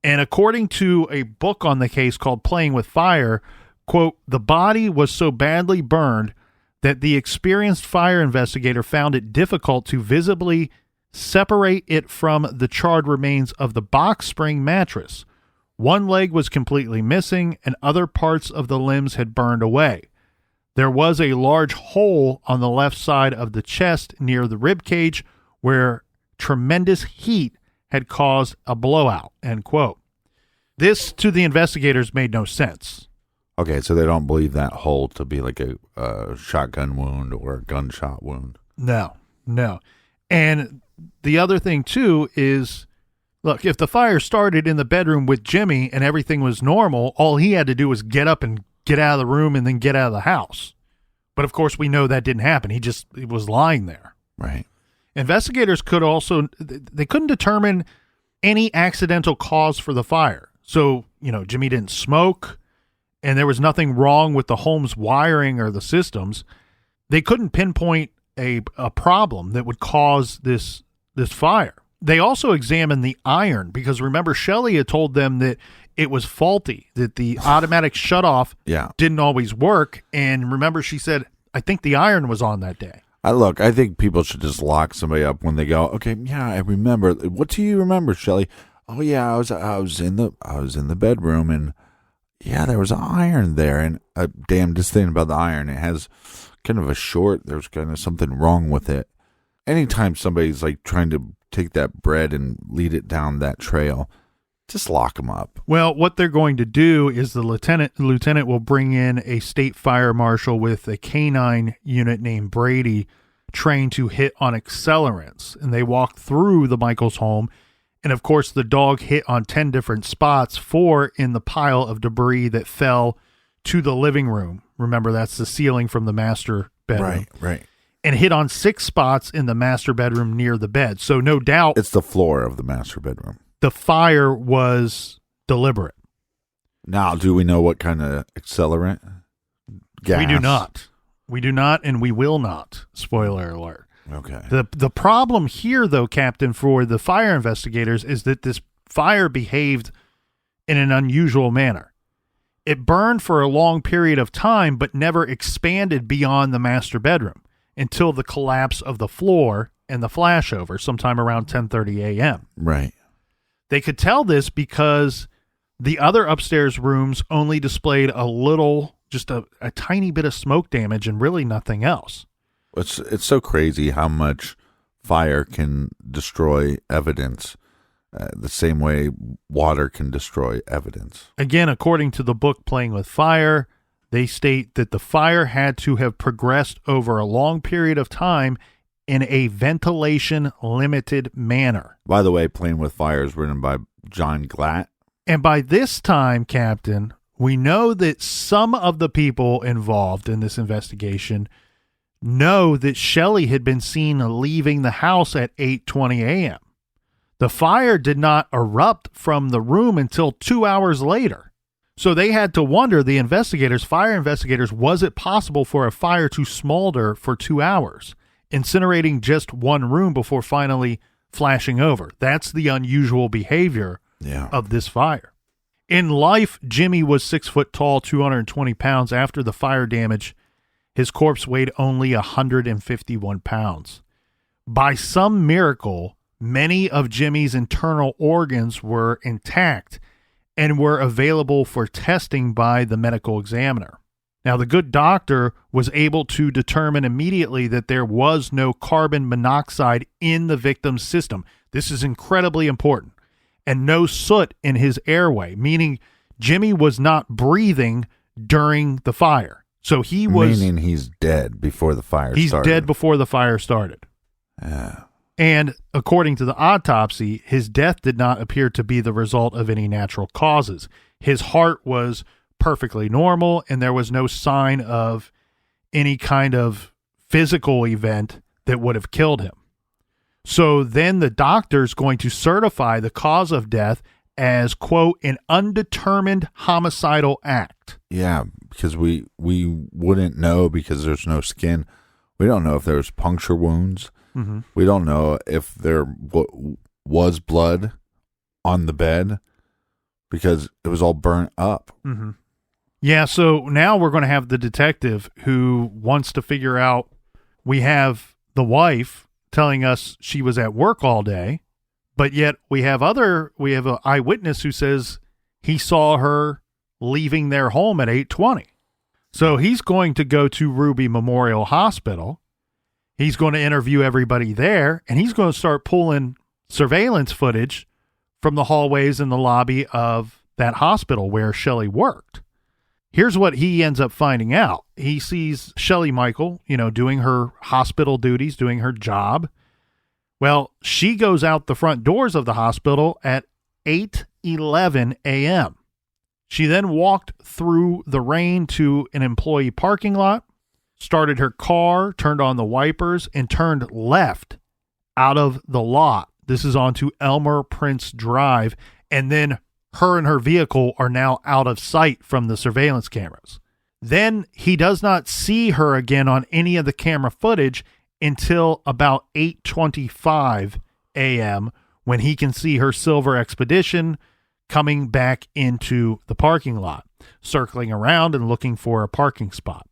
And according to a book on the case called Playing with Fire, quote, the body was so badly burned that the experienced fire investigator found it difficult to visibly separate it from the charred remains of the box spring mattress. One leg was completely missing, and other parts of the limbs had burned away. There was a large hole on the left side of the chest near the rib cage where tremendous heat had caused a blowout, end quote. This, to the investigators, made no sense.
Okay, so they don't believe that hole to be like a shotgun wound or a gunshot wound.
No. And the other thing, too, is, look, if the fire started in the bedroom with Jimmy and everything was normal, all he had to do was get up and get out of the room and then get out of the house. But, of course, we know that didn't happen. He was lying there.
Right.
Investigators they couldn't determine any accidental cause for the fire. So, Jimmy didn't smoke, and there was nothing wrong with the home's wiring or the systems. They couldn't pinpoint a problem that would cause this fire. They also examined the iron because, remember, Shelley had told them that it was faulty, that the automatic shutoff didn't always work. And remember, she said, I think the iron was on that day.
I think people should just lock somebody up when they go, okay, yeah, I remember. What do you remember, Shelley? Oh yeah, I was in the bedroom, and yeah, there was an iron there. And just thinking about the iron, it has kind of a short. There's kind of something wrong with it. Anytime somebody's like trying to take that bread and lead it down that trail, just lock them up.
Well, what they're going to do is the lieutenant will bring in a state fire marshal with a canine unit named Brady, trained to hit on accelerants. And they walk through the Michaels home. And of course, the dog hit on 10 different spots, 4 in the pile of debris that fell to the living room. Remember, that's the ceiling from the master bedroom.
Right.
And hit on 6 spots in the master bedroom near the bed. So no doubt
it's the floor of the master bedroom.
The fire was deliberate.
Now, do we know what kind of accelerant? Gas?
We do not, and we will not. Spoiler alert.
Okay.
The problem here, though, Captain, for the fire investigators is that this fire behaved in an unusual manner. It burned for a long period of time, but never expanded beyond the master bedroom until the collapse of the floor and the flashover sometime around 10:30 a.m.
Right.
They could tell this because the other upstairs rooms only displayed a little, just a tiny bit of smoke damage and really nothing else.
It's so crazy how much fire can destroy evidence the same way water can destroy evidence.
Again, according to the book Playing with Fire, they state that the fire had to have progressed over a long period of time in a ventilation-limited manner.
By the way, Playing with Fire is written by John Glatt.
And by this time, Captain, we know that some of the people involved in this investigation know that Shelley had been seen leaving the house at 8:20 a.m. The fire did not erupt from the room until 2 hours later. So they had to wonder, fire investigators, was it possible for a fire to smolder for 2 hours, incinerating just one room before finally flashing over? That's the unusual behavior of this fire. In life, Jimmy was 6 foot tall, 220 pounds. After the fire damage, his corpse weighed only 151 pounds. By some miracle, many of Jimmy's internal organs were intact and were available for testing by the medical examiner. Now, the good doctor was able to determine immediately that there was no carbon monoxide in the victim's system. This is incredibly important. and no soot in his airway, meaning Jimmy was not breathing during the fire. So he was...
Meaning he's dead before the fire started.
He's dead before the fire started.
Yeah.
And according to the autopsy, his death did not appear to be the result of any natural causes. His heart was perfectly normal, and there was no sign of any kind of physical event that would have killed him. So then the doctor's going to certify the cause of death as, quote, an undetermined homicidal act.
Yeah, because we wouldn't know because there's no skin. We don't know if there's puncture wounds.
Mm-hmm.
We don't know if there was blood on the bed because it was all burnt up.
Mm-hmm. Yeah, so now we're going to have the detective who wants to figure out. We have the wife telling us she was at work all day, but yet we have an eyewitness who says he saw her leaving their home at 8:20. So he's going to go to Ruby Memorial Hospital. He's going to interview everybody there, and he's going to start pulling surveillance footage from the hallways and the lobby of that hospital where Shelley worked. Here's what he ends up finding out. He sees Shelley Michael, doing her hospital duties, doing her job. Well, she goes out the front doors of the hospital at 8:11 a.m. She then walked through the rain to an employee parking lot, started her car, turned on the wipers, and turned left out of the lot. This is onto Elmer Prince Drive, and then her and her vehicle are now out of sight from the surveillance cameras. Then he does not see her again on any of the camera footage until about 8:25 a.m. when he can see her silver Expedition coming back into the parking lot, circling around and looking for a parking spot.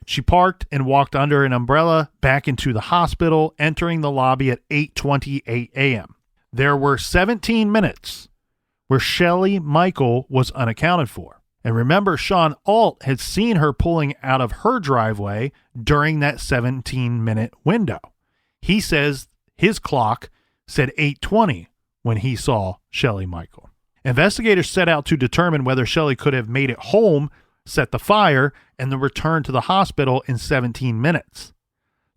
She parked and walked under an umbrella back into the hospital, entering the lobby at 8:28 a.m. There were 17 minutes where Shelley Michael was unaccounted for. And remember, Sean Alt had seen her pulling out of her driveway during that 17-minute window. He says his clock said 8:20 when he saw Shelley Michael. Investigators set out to determine whether Shelley could have made it home, set the fire, and then returned to the hospital in 17 minutes.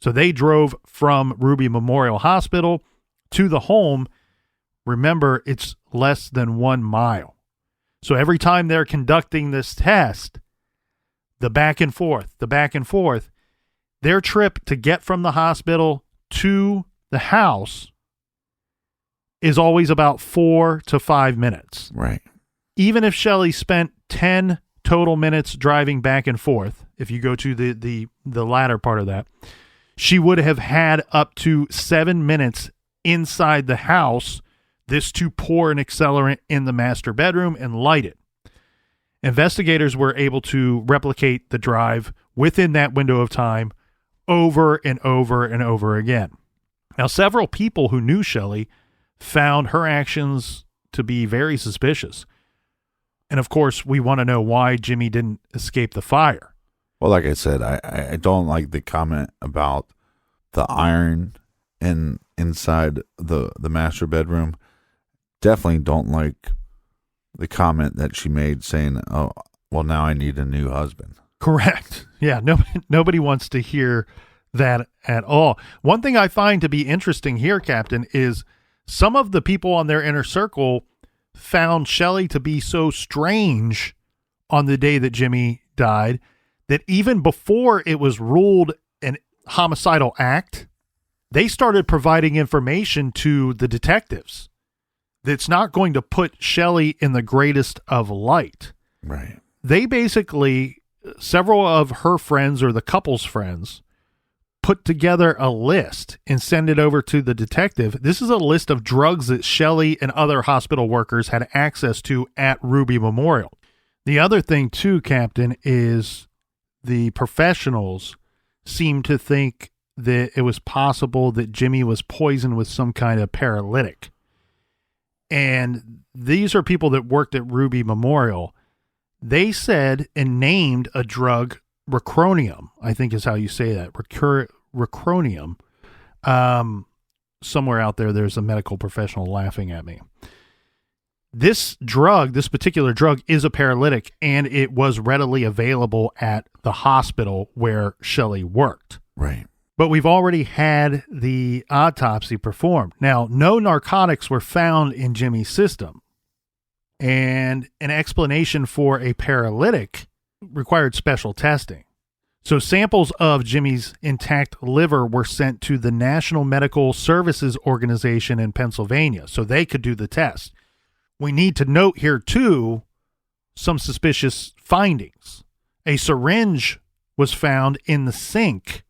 So they drove from Ruby Memorial Hospital to the home. Remember, it's less than 1 mile. So every time they're conducting this test, the back and forth, their trip to get from the hospital to the house is always about 4 to 5 minutes.
Right.
Even if Shelley spent 10 total minutes driving back and forth, if you go to the latter part of that, she would have had up to 7 minutes inside the house, this to pour an accelerant in the master bedroom and light it. Investigators were able to replicate the drive within that window of time over and over and over again. Now, several people who knew Shelley found her actions to be very suspicious. And of course, we want to know why Jimmy didn't escape the fire.
Well, like I said, I don't like the comment about the iron inside the master bedroom. Definitely don't like the comment that she made saying, "Oh, well, now I need a new husband."
Correct. Yeah, nobody wants to hear that at all. One thing I find to be interesting here, Captain, is some of the people on their inner circle found Shelley to be so strange on the day that Jimmy died that even before it was ruled an homicidal act, they started providing information to the detectives that's not going to put Shelley in the greatest of light.
Right.
They basically, several of her friends or the couple's friends, put together a list and send it over to the detective. This is a list of drugs that Shelley and other hospital workers had access to at Ruby Memorial. The other thing too, Captain, is the professionals seem to think that it was possible that Jimmy was poisoned with some kind of paralytic. And these are people that worked at Ruby Memorial. They said and named a drug, Recronium, I think is how you say that. Recronium. Somewhere out there's a medical professional laughing at me. This particular drug is a paralytic, and it was readily available at the hospital where Shelley worked.
Right.
But we've already had the autopsy performed. Now, no narcotics were found in Jimmy's system, and an explanation for a paralytic required special testing. So samples of Jimmy's intact liver were sent to the National Medical Services Organization in Pennsylvania so they could do the test. We need to note here, too, some suspicious findings. A syringe was found in the sink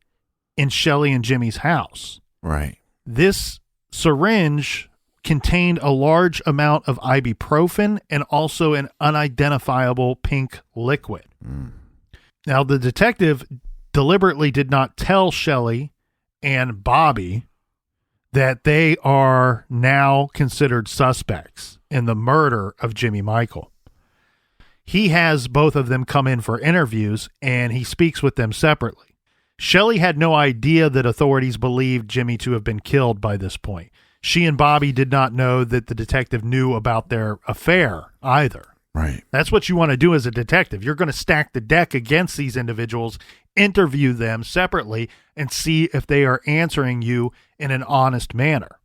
in Shelley and Jimmy's house.
Right. This
syringe contained a large amount of ibuprofen and also an unidentifiable pink liquid. Now, the detective deliberately did not tell Shelley and Bobby that they are now considered suspects in the murder of Jimmy Michael. He has both of them come in for interviews, and he speaks with them separately. Shelley had no idea that authorities believed Jimmy to have been killed by this point. She and Bobby did not know that the detective knew about their affair either.
Right.
That's what you want to do as a detective. You're going to stack the deck against these individuals, interview them separately, and see if they are answering you in an honest manner.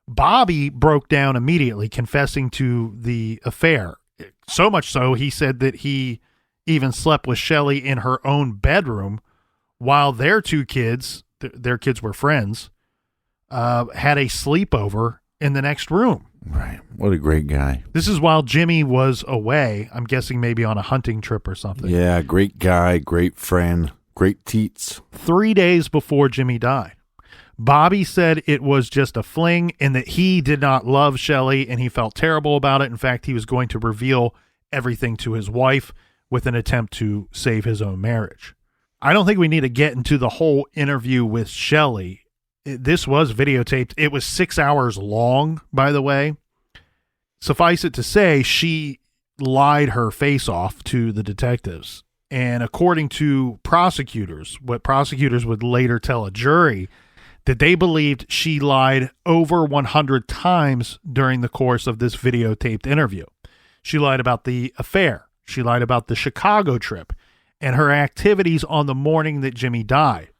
Bobby broke down immediately, confessing to the affair. So much so, he said that he even slept with Shelley in her own bedroom while their two kids, their kids were friends, had a sleepover in the next room.
Right. What a great guy.
This is while Jimmy was away. I'm guessing maybe on a hunting trip or something.
Yeah, great guy, great friend, great teats.
3 days before Jimmy died, Bobby said it was just a fling and that he did not love Shelley and he felt terrible about it. In fact, he was going to reveal everything to his wife with an attempt to save his own marriage. I don't think we need to get into the whole interview with Shelley. This was videotaped. It was 6 hours long, by the way. Suffice it to say, she lied her face off to the detectives. And according to prosecutors, what prosecutors would later tell a jury, that they believed she lied over 100 times during the course of this videotaped interview. She lied about the affair. She lied about the Chicago trip and her activities on the morning that Jimmy died.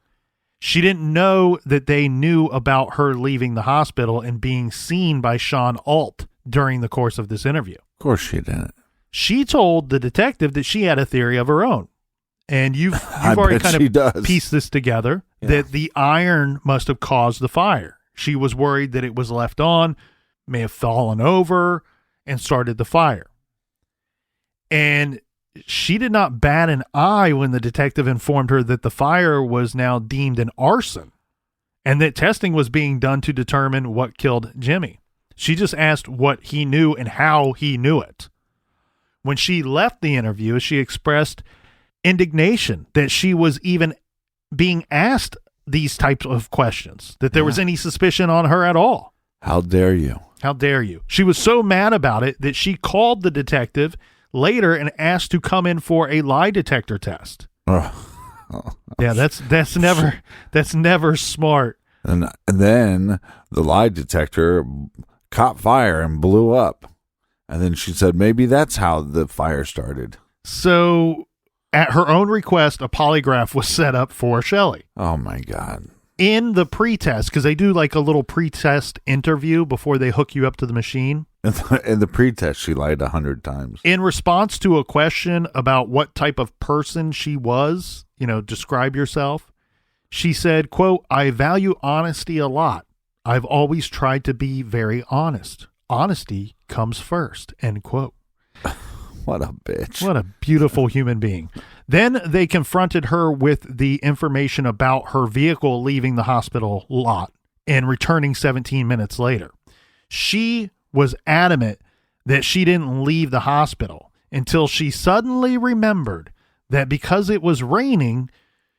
She didn't know that they knew about her leaving the hospital and being seen by Sean Alt during the course of this interview.
Of course she didn't.
She told the detective that she had a theory of her own. And you've already kind of pieced this together, that the iron must have caused the fire. She was worried that it was left on, may have fallen over, and started the fire. And she did not bat an eye when the detective informed her that the fire was now deemed an arson and that testing was being done to determine what killed Jimmy. She just asked what he knew and how he knew it. When she left the interview, she expressed indignation that she was even being asked these types of questions, that there was any suspicion on her at all.
How dare you?
How dare you? She was so mad about it that she called the detective later and asked to come in for a lie detector test. Yeah, that's never smart.
And then the lie detector caught fire and blew up. And then she said maybe that's how the fire started.
So at her own request, a polygraph was set up for Shelley.
Oh my God.
In the pretest, because they do like a little pretest interview before they hook you up to the machine.
In the pretest, she lied 100 times.
In response to a question about what type of person she was, describe yourself, she said, quote, "I value honesty a lot. I've always tried to be very honest. Honesty comes first," end quote.
What a bitch.
What a beautiful human being. Then they confronted her with the information about her vehicle leaving the hospital lot and returning 17 minutes later. She was adamant that she didn't leave the hospital until she suddenly remembered that because it was raining,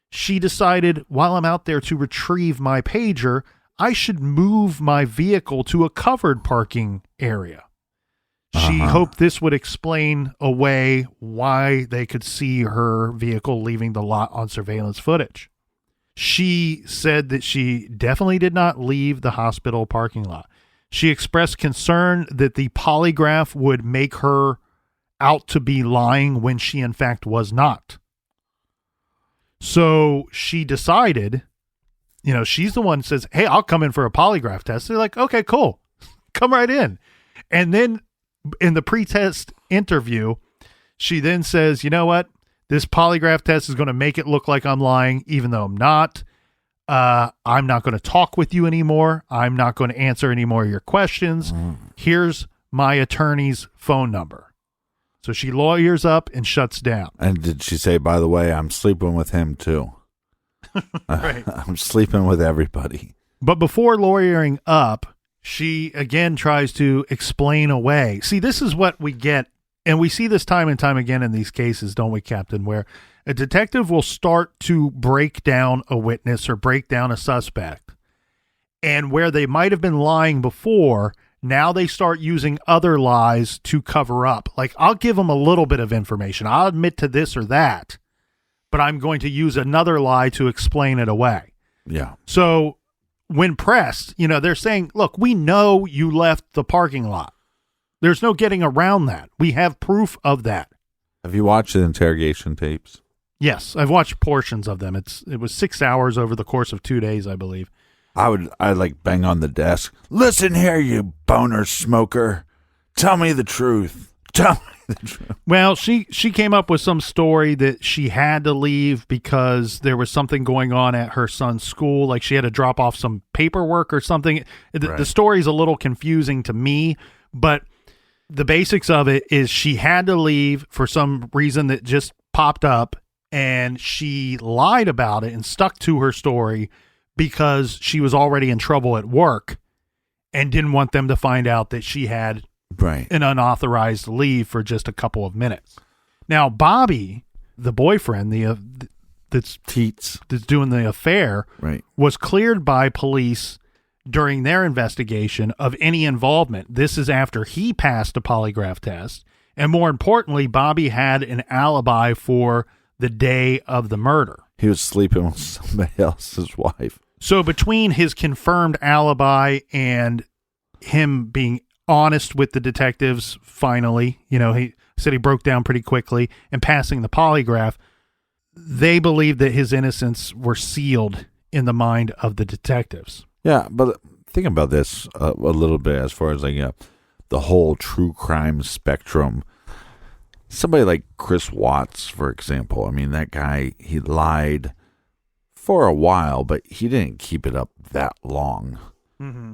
she decided, while I'm out there to retrieve my pager, I should move my vehicle to a covered parking area. She hoped this would explain away why they could see her vehicle leaving the lot on surveillance footage. She said that she definitely did not leave the hospital parking lot. She expressed concern that the polygraph would make her out to be lying when she in fact was not. So she decided, she's the one who says, hey, I'll come in for a polygraph test. They're like, okay, cool. Come right in. And then in the pre-test interview, she then says, you know what? This polygraph test is going to make it look like I'm lying, even though I'm not. I'm not going to talk with you anymore. I'm not going to answer any more of your questions. Here's my attorney's phone number. So she lawyers up and shuts down.
And did she say, by the way, I'm sleeping with him too?
Right.
I'm sleeping with everybody.
But before lawyering up, she again tries to explain away. See, this is what we get, and we see this time and time again in these cases, don't we, Captain, where a detective will start to break down a witness or break down a suspect. And where they might have been lying before, now they start using other lies to cover up. Like, I'll give them a little bit of information. I'll admit to this or that, but I'm going to use another lie to explain it away.
Yeah.
So when pressed, they're saying, look, we know you left the parking lot. There's no getting around that. We have proof of that.
Have you watched the interrogation tapes?
Yes, I've watched portions of them. It was 6 hours over the course of 2 days, I believe.
I'd like bang on the desk. Listen here, you boner smoker. Tell me the truth. Tell me the truth.
Well, she came up with some story that she had to leave because there was something going on at her son's school. Like she had to drop off some paperwork or something. The story's a little confusing to me, but the basics of it is she had to leave for some reason that just popped up, and she lied about it and stuck to her story because she was already in trouble at work and didn't want them to find out that she had an unauthorized leave for just a couple of minutes. Now, Bobby, the boyfriend, that's doing the affair, was cleared by police during their investigation of any involvement. This is after he passed a polygraph test. And more importantly, Bobby had an alibi for the day of the murder.
He was sleeping with somebody else's wife.
So between his confirmed alibi and him being honest with the detectives, finally, he said he broke down pretty quickly, and passing the polygraph, they believed that his innocence were sealed in the mind of the detectives.
Yeah, but think about this a little bit as far as the whole true crime spectrum. Somebody like Chris Watts, for example. I mean, that guy, he lied for a while, but he didn't keep it up that long. Mm-hmm.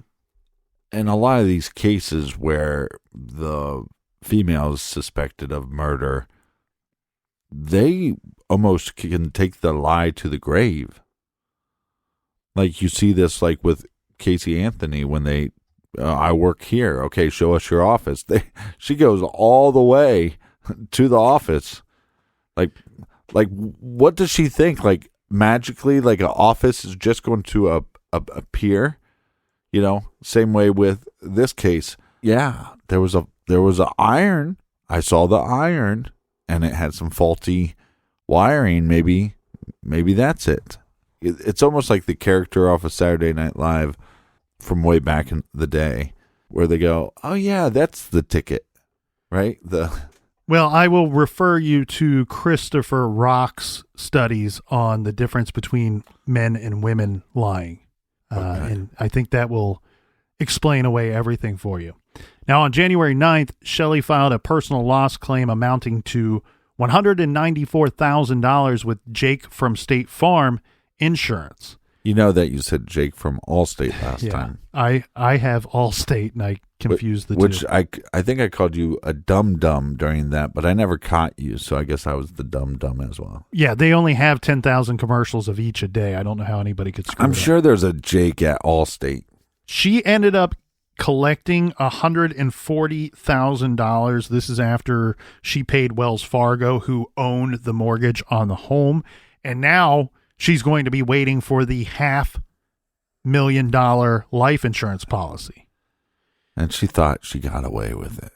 And a lot of these cases where the female is suspected of murder, they almost can take the lie to the grave. Like you see this like with Casey Anthony when they, I work here. Okay, show us your office. She goes all the way to the office. Like what does she think? Like magically, like an office is just going to appear? Same way with this case. Yeah, there was a iron. I saw the iron, and it had some faulty wiring. Maybe that's it. It's almost like the character off of Saturday Night Live from way back in the day, where they go, "Oh yeah, that's the ticket," right?
Well, I will refer you to Christopher Rock's studies on the difference between men and women lying. And I think that will explain away everything for you. Now, on January 9th, Shelley filed a personal loss claim amounting to $194,000 with Jake from State Farm Insurance.
You know that you said Jake from Allstate last time.
I have Allstate, and I confused the two.
Which I think I called you a dum-dum during that, but I never caught you, so I guess I was the dum-dum as well.
Yeah, they only have 10,000 commercials of each a day. I don't know how anybody could screw it up.
Sure there's a Jake at Allstate.
She ended up collecting $140,000. This is after she paid Wells Fargo, who owned the mortgage on the home, and now she's going to be waiting for the $500,000 life insurance policy.
And she thought she got away with it.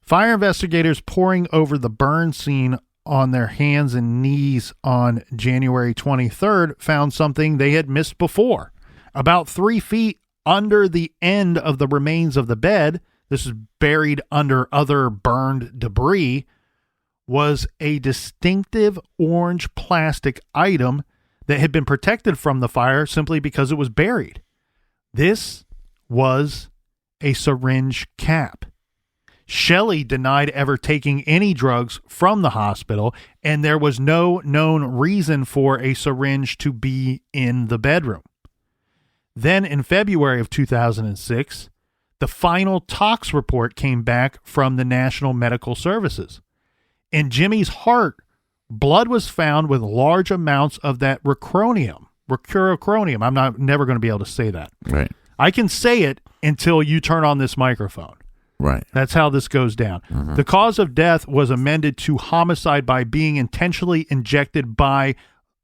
Fire investigators poring over the burn scene on their hands and knees on January 23rd found something they had missed before. About 3 feet under the end of the remains of the bed, this is buried under other burned debris, was a distinctive orange plastic item that had been protected from the fire simply because it was buried. This was a syringe cap. Shelley denied ever taking any drugs from the hospital, and there was no known reason for a syringe to be in the bedroom. Then in February of 2006, the final tox report came back from the National Medical Services. In Jimmy's heart, blood was found with large amounts of that recurochronium. I'm never going to be able to say that.
Right.
I can say it until you turn on this microphone.
Right.
That's how this goes down. Mm-hmm. The cause of death was amended to homicide by being intentionally injected by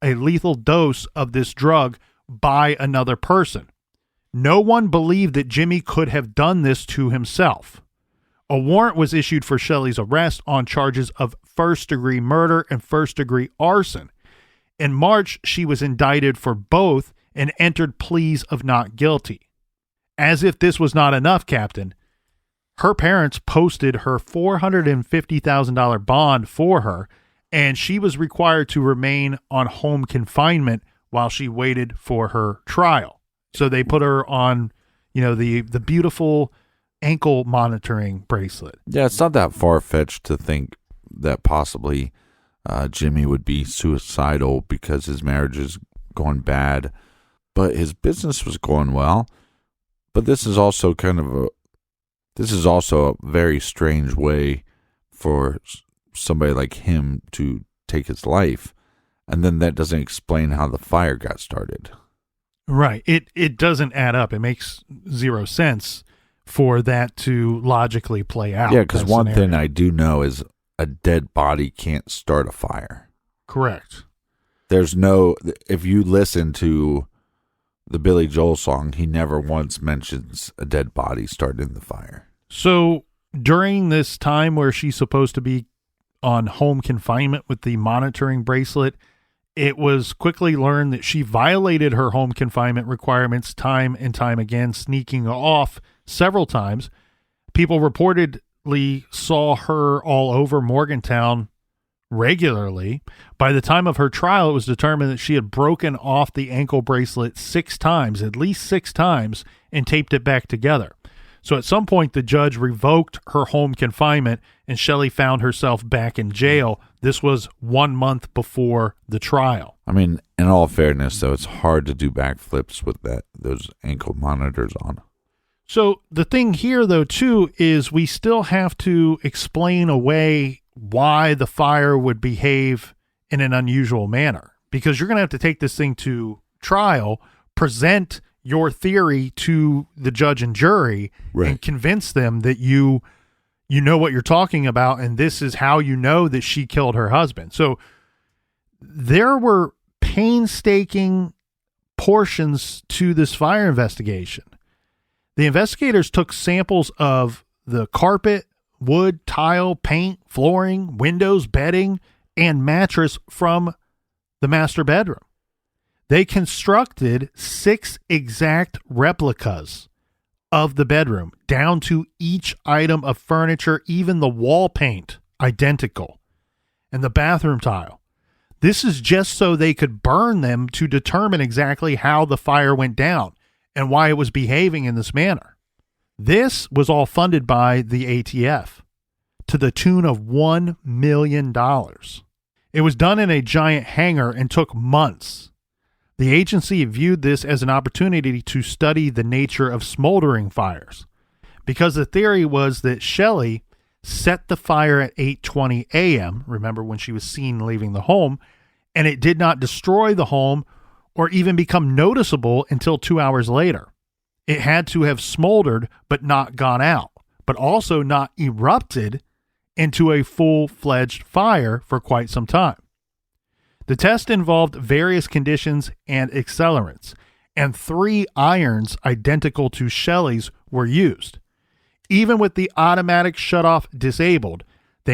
a lethal dose of this drug by another person. No one believed that Jimmy could have done this to himself. A warrant was issued for Shelley's arrest on charges of first-degree murder and first-degree arson. In March, she was indicted for both and entered pleas of not guilty. As if this was not enough, Captain, her parents posted her $450,000 bond for her, and she was required to remain on home confinement while she waited for her trial. So they put her on, the beautiful ankle monitoring bracelet.
Yeah, it's not that far-fetched to think that possibly Jimmy would be suicidal because his marriage is going bad, but his business was going well. But this is also a very strange way for somebody like him to take his life. And then that doesn't explain how the fire got started.
Right. It doesn't add up. It makes zero sense for that to logically play out.
Yeah, because one thing I do know is a dead body can't start a fire.
Correct.
If you listen to the Billy Joel song, he never once mentions a dead body starting the fire.
So during this time where she's supposed to be on home confinement with the monitoring bracelet, it was quickly learned that she violated her home confinement requirements time and time again, sneaking off several times. People reportedly saw her all over Morgantown regularly. By the time of her trial, it was determined that she had broken off the ankle bracelet at least six times, and taped it back together. So at some point, the judge revoked her home confinement, and Shelley found herself back in jail. This was 1 month before the trial.
I mean, in all fairness, though, it's hard to do backflips with those ankle monitors on.
So the thing here, though, too, is we still have to explain away why the fire would behave in an unusual manner, because you're going to have to take this thing to trial, present your theory to the judge and jury, right, and convince them that you know what you're talking about, and this is how you know that she killed her husband. So there were painstaking portions to this fire investigation. The investigators took samples of the carpet, wood, tile, paint, flooring, windows, bedding, and mattress from the master bedroom. They constructed 6 exact replicas of the bedroom, down to each item of furniture, even the wall paint, identical, and the bathroom tile. This is just so they could burn them to determine exactly how the fire went down and why it was behaving in this manner. This was all funded by the ATF to the tune of $1 million. It was done in a giant hangar and took months. The agency viewed this as an opportunity to study the nature of smoldering fires, because the theory was that Shelley set the fire at 8:20 a.m., remember when she was seen leaving the home, and it did not destroy the home or even become noticeable until 2 hours later. It had to have smoldered but not gone out, but also not erupted into a full-fledged fire for quite some time. The test involved various conditions and accelerants, and 3 irons identical to Shelley's were used. Even with the automatic shutoff disabled, the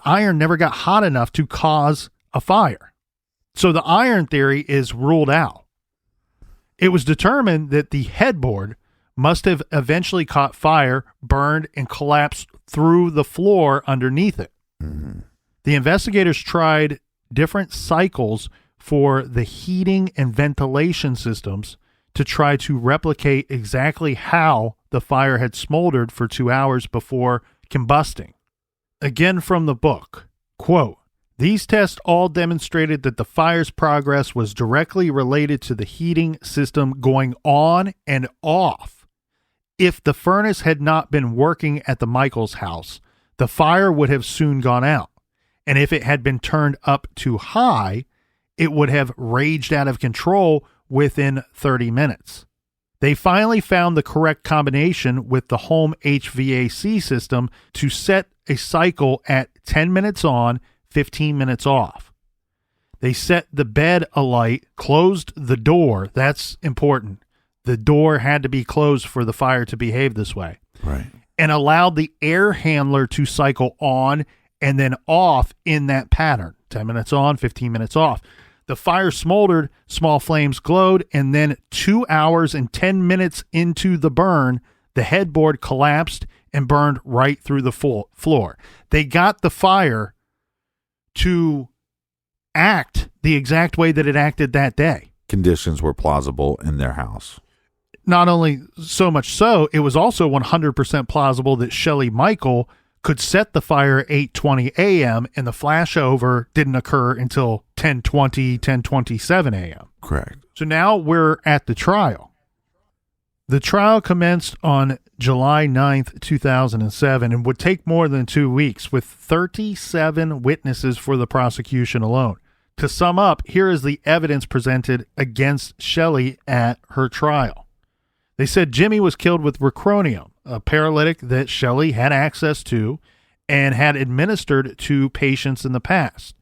iron never got hot enough to cause a fire. So the iron theory is ruled out. It was determined that the headboard must have eventually caught fire, burned, and collapsed through the floor underneath it.
Mm-hmm.
The investigators tried different cycles for the heating and ventilation systems to try to replicate exactly how the fire had smoldered for 2 hours before combusting. Again from the book, quote, "These tests all demonstrated that the fire's progress was directly related to the heating system going on and off. If the furnace had not been working at the Michaels house, the fire would have soon gone out. And if it had been turned up too high, it would have raged out of control within 30 minutes. They finally found the correct combination with the home HVAC system to set a cycle at 10 minutes on, 15 minutes off. They set the bed alight, closed the door. That's important. The door had to be closed for the fire to behave this way.
Right.
And allowed the air handler to cycle on and then off in that pattern. 10 minutes on, 15 minutes off. The fire smoldered, small flames glowed, and then 2 hours and 10 minutes into the burn, the headboard collapsed and burned right through the floor. They got the fire to act the exact way that it acted that day.
Conditions were plausible in their house.
Not only so much so, it was also 100% plausible that Shelley Michael could set the fire at 8:20 a.m. and the flashover didn't occur until 10:20, 10:27 a.m.
Correct.
So now we're at the trial. The trial commenced on July 9th, 2007 and would take more than 2 weeks with 37 witnesses for the prosecution alone. To sum up, here is the evidence presented against Shelley at her trial. They said Jimmy was killed with racronium, a paralytic that Shelley had access to and had administered to patients in the past.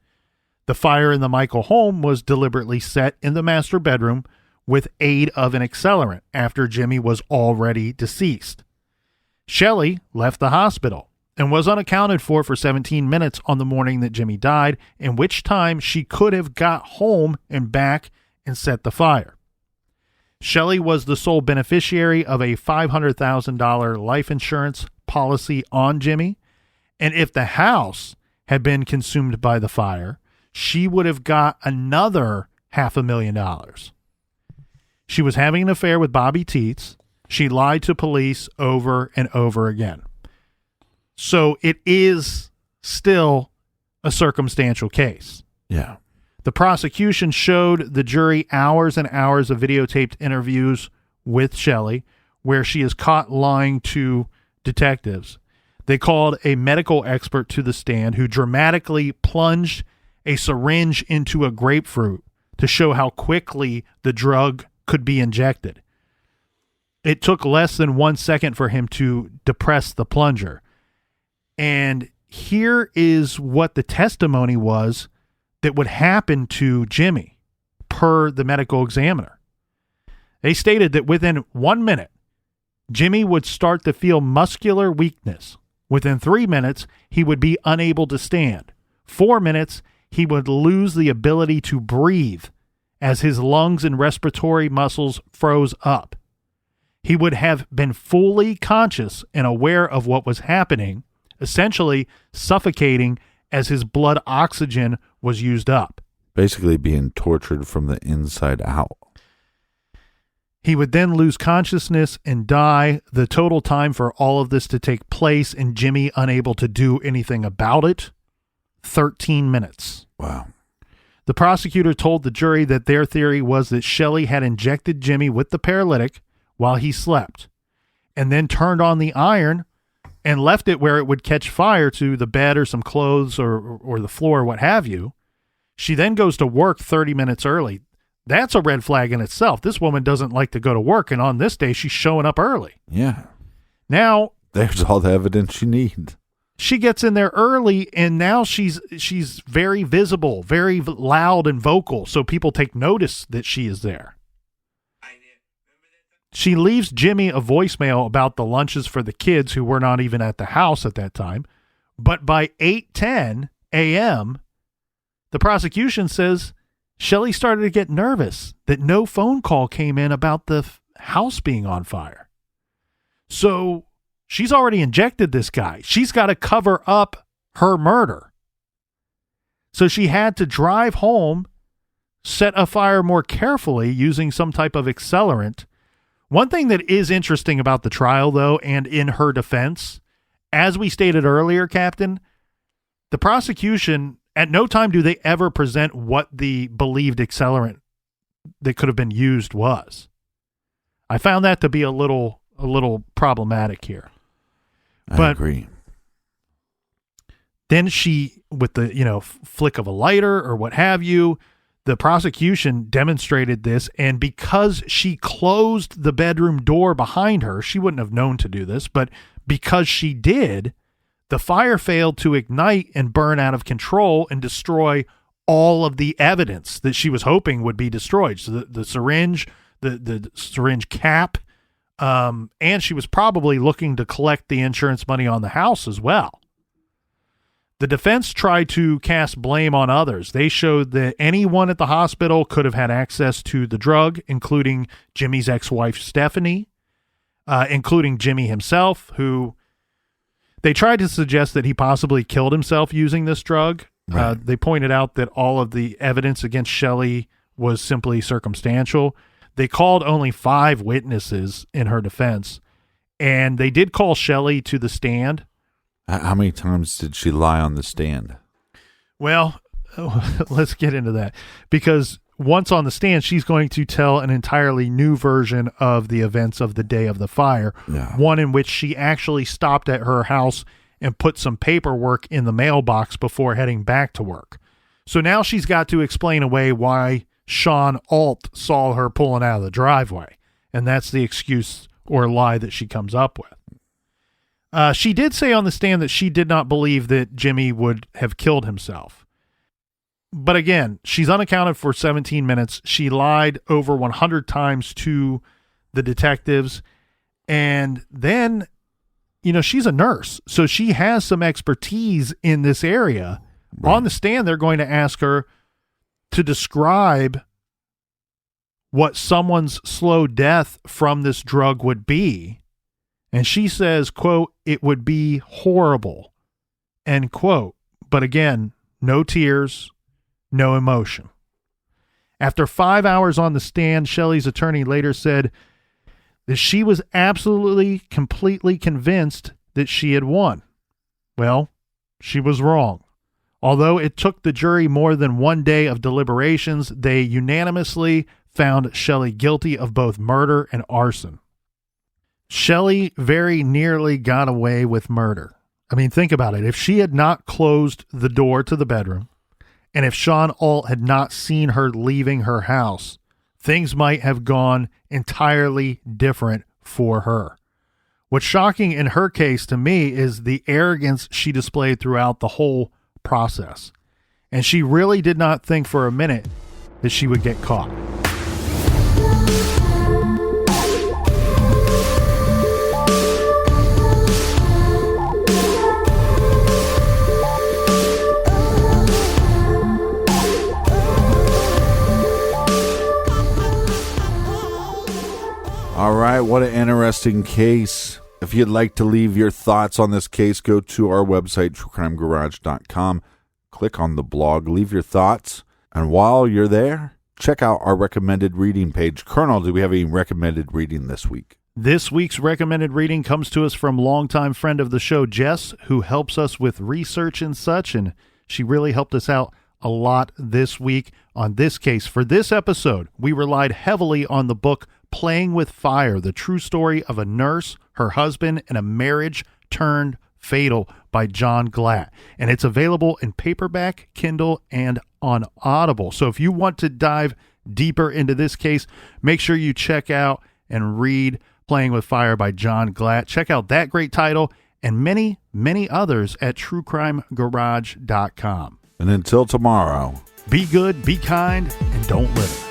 The fire in the Michael home was deliberately set in the master bedroom with aid of an accelerant after Jimmy was already deceased. Shelley left the hospital and was unaccounted for 17 minutes on the morning that Jimmy died, in which time she could have got home and back and set the fire. Shelley was the sole beneficiary of a $500,000 life insurance policy on Jimmy, and if the house had been consumed by the fire, she would have got another $500,000. She was having an affair with Bobby Teets. She lied to police over and over again. So it is still a circumstantial case.
Yeah.
The prosecution showed the jury hours and hours of videotaped interviews with Shelley where she is caught lying to detectives. They called a medical expert to the stand who dramatically plunged a syringe into a grapefruit to show how quickly the drug could be injected. It took less than 1 second for him to depress the plunger. And here is what the testimony was that would happen to Jimmy per the medical examiner. They stated that within 1 minute, Jimmy would start to feel muscular weakness. Within 3 minutes, he would be unable to stand. 4 minutes, he would lose the ability to breathe as his lungs and respiratory muscles froze up. He would have been fully conscious and aware of what was happening, essentially suffocating as his blood oxygen was used up.
Basically being tortured from the inside out.
He would then lose consciousness and die. The total time for all of this to take place and Jimmy unable to do anything about it, 13 minutes.
Wow.
The prosecutor told the jury that their theory was that Shelley had injected Jimmy with the paralytic while he slept and then turned on the iron and left it where it would catch fire to the bed or some clothes or the floor, what have you. She then goes to work 30 minutes early. That's a red flag in itself. This woman doesn't like to go to work, and on this day, she's showing up early.
Yeah.
Now,
there's all the evidence you need.
She gets in there early, and now she's very visible, very loud and vocal, so people take notice that she is there. She leaves Jimmy a voicemail about the lunches for the kids who were not even at the house at that time. But by 8:10 a.m., the prosecution says Shelley started to get nervous that no phone call came in about the house being on fire. So she's already injected this guy. She's got to cover up her murder. So she had to drive home, set a fire more carefully using some type of accelerant. One thing that is interesting about the trial, though, and in her defense, as we stated earlier, Captain, the prosecution, at no time do they ever present what the believed accelerant that could have been used was. I found that to be a little problematic here.
I agree.
Then she, with the, flick of a lighter or what have you, the prosecution demonstrated this, and because she closed the bedroom door behind her, she wouldn't have known to do this, but because she did, the fire failed to ignite and burn out of control and destroy all of the evidence that she was hoping would be destroyed. So the syringe, the syringe cap, and she was probably looking to collect the insurance money on the house as well. The defense tried to cast blame on others. They showed that anyone at the hospital could have had access to the drug, including Jimmy's ex-wife, Stephanie, including Jimmy himself, who they tried to suggest that he possibly killed himself using this drug.
Right.
They pointed out that all of the evidence against Shelley was simply circumstantial. They called only 5 witnesses in her defense, and they did call Shelley to the stand.
How many times did she lie on the stand?
Well, let's get into that, because once on the stand, she's going to tell an entirely new version of the events of the day of the fire, one in which she actually stopped at her house and put some paperwork in the mailbox before heading back to work. So now she's got to explain away why Sean Alt saw her pulling out of the driveway, and that's the excuse or lie that she comes up with. She did say on the stand that she did not believe that Jimmy would have killed himself. But again, she's unaccounted for 17 minutes. She lied over 100 times to the detectives. And then, she's a nurse, so she has some expertise in this area. Right. On the stand, they're going to ask her to describe what someone's slow death from this drug would be. And she says, quote, "It would be horrible," end quote. But again, no tears, no emotion. After 5 hours on the stand, Shelley's attorney later said that she was absolutely, completely convinced that she had won. Well, she was wrong. Although it took the jury more than 1 day of deliberations, they unanimously found Shelley guilty of both murder and arson. Shelley very nearly got away with murder. I mean, think about it. If she had not closed the door to the bedroom, and if Sean Alt had not seen her leaving her house, things might have gone entirely different for her. What's shocking in her case to me is the arrogance she displayed throughout the whole process. And she really did not think for a minute that she would get caught.
All right, what an interesting case. If you'd like to leave your thoughts on this case, go to our website, truecrimegarage.com. Click on the blog, leave your thoughts. And while you're there, check out our recommended reading page. Colonel, do we have any recommended reading this week?
This week's recommended reading comes to us from longtime friend of the show, Jess, who helps us with research and such, and she really helped us out a lot this week on this case. For this episode, we relied heavily on the book Playing with Fire, the true story of a nurse, her husband, and a marriage turned fatal by John Glatt. And it's available in paperback, Kindle, and on Audible. So if you want to dive deeper into this case, make sure you check out and read Playing with Fire by John Glatt. Check out that great title and many, many others at truecrimegarage.com.
And until tomorrow,
be good, be kind, and don't litter.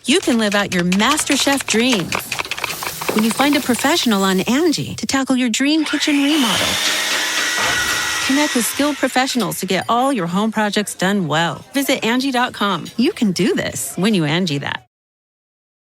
you can live out your MasterChef dreams when you find a professional on Angie to tackle your dream kitchen remodel. Connect with skilled professionals to get all your home projects done well. Visit Angie.com. You can do this when you Angie that.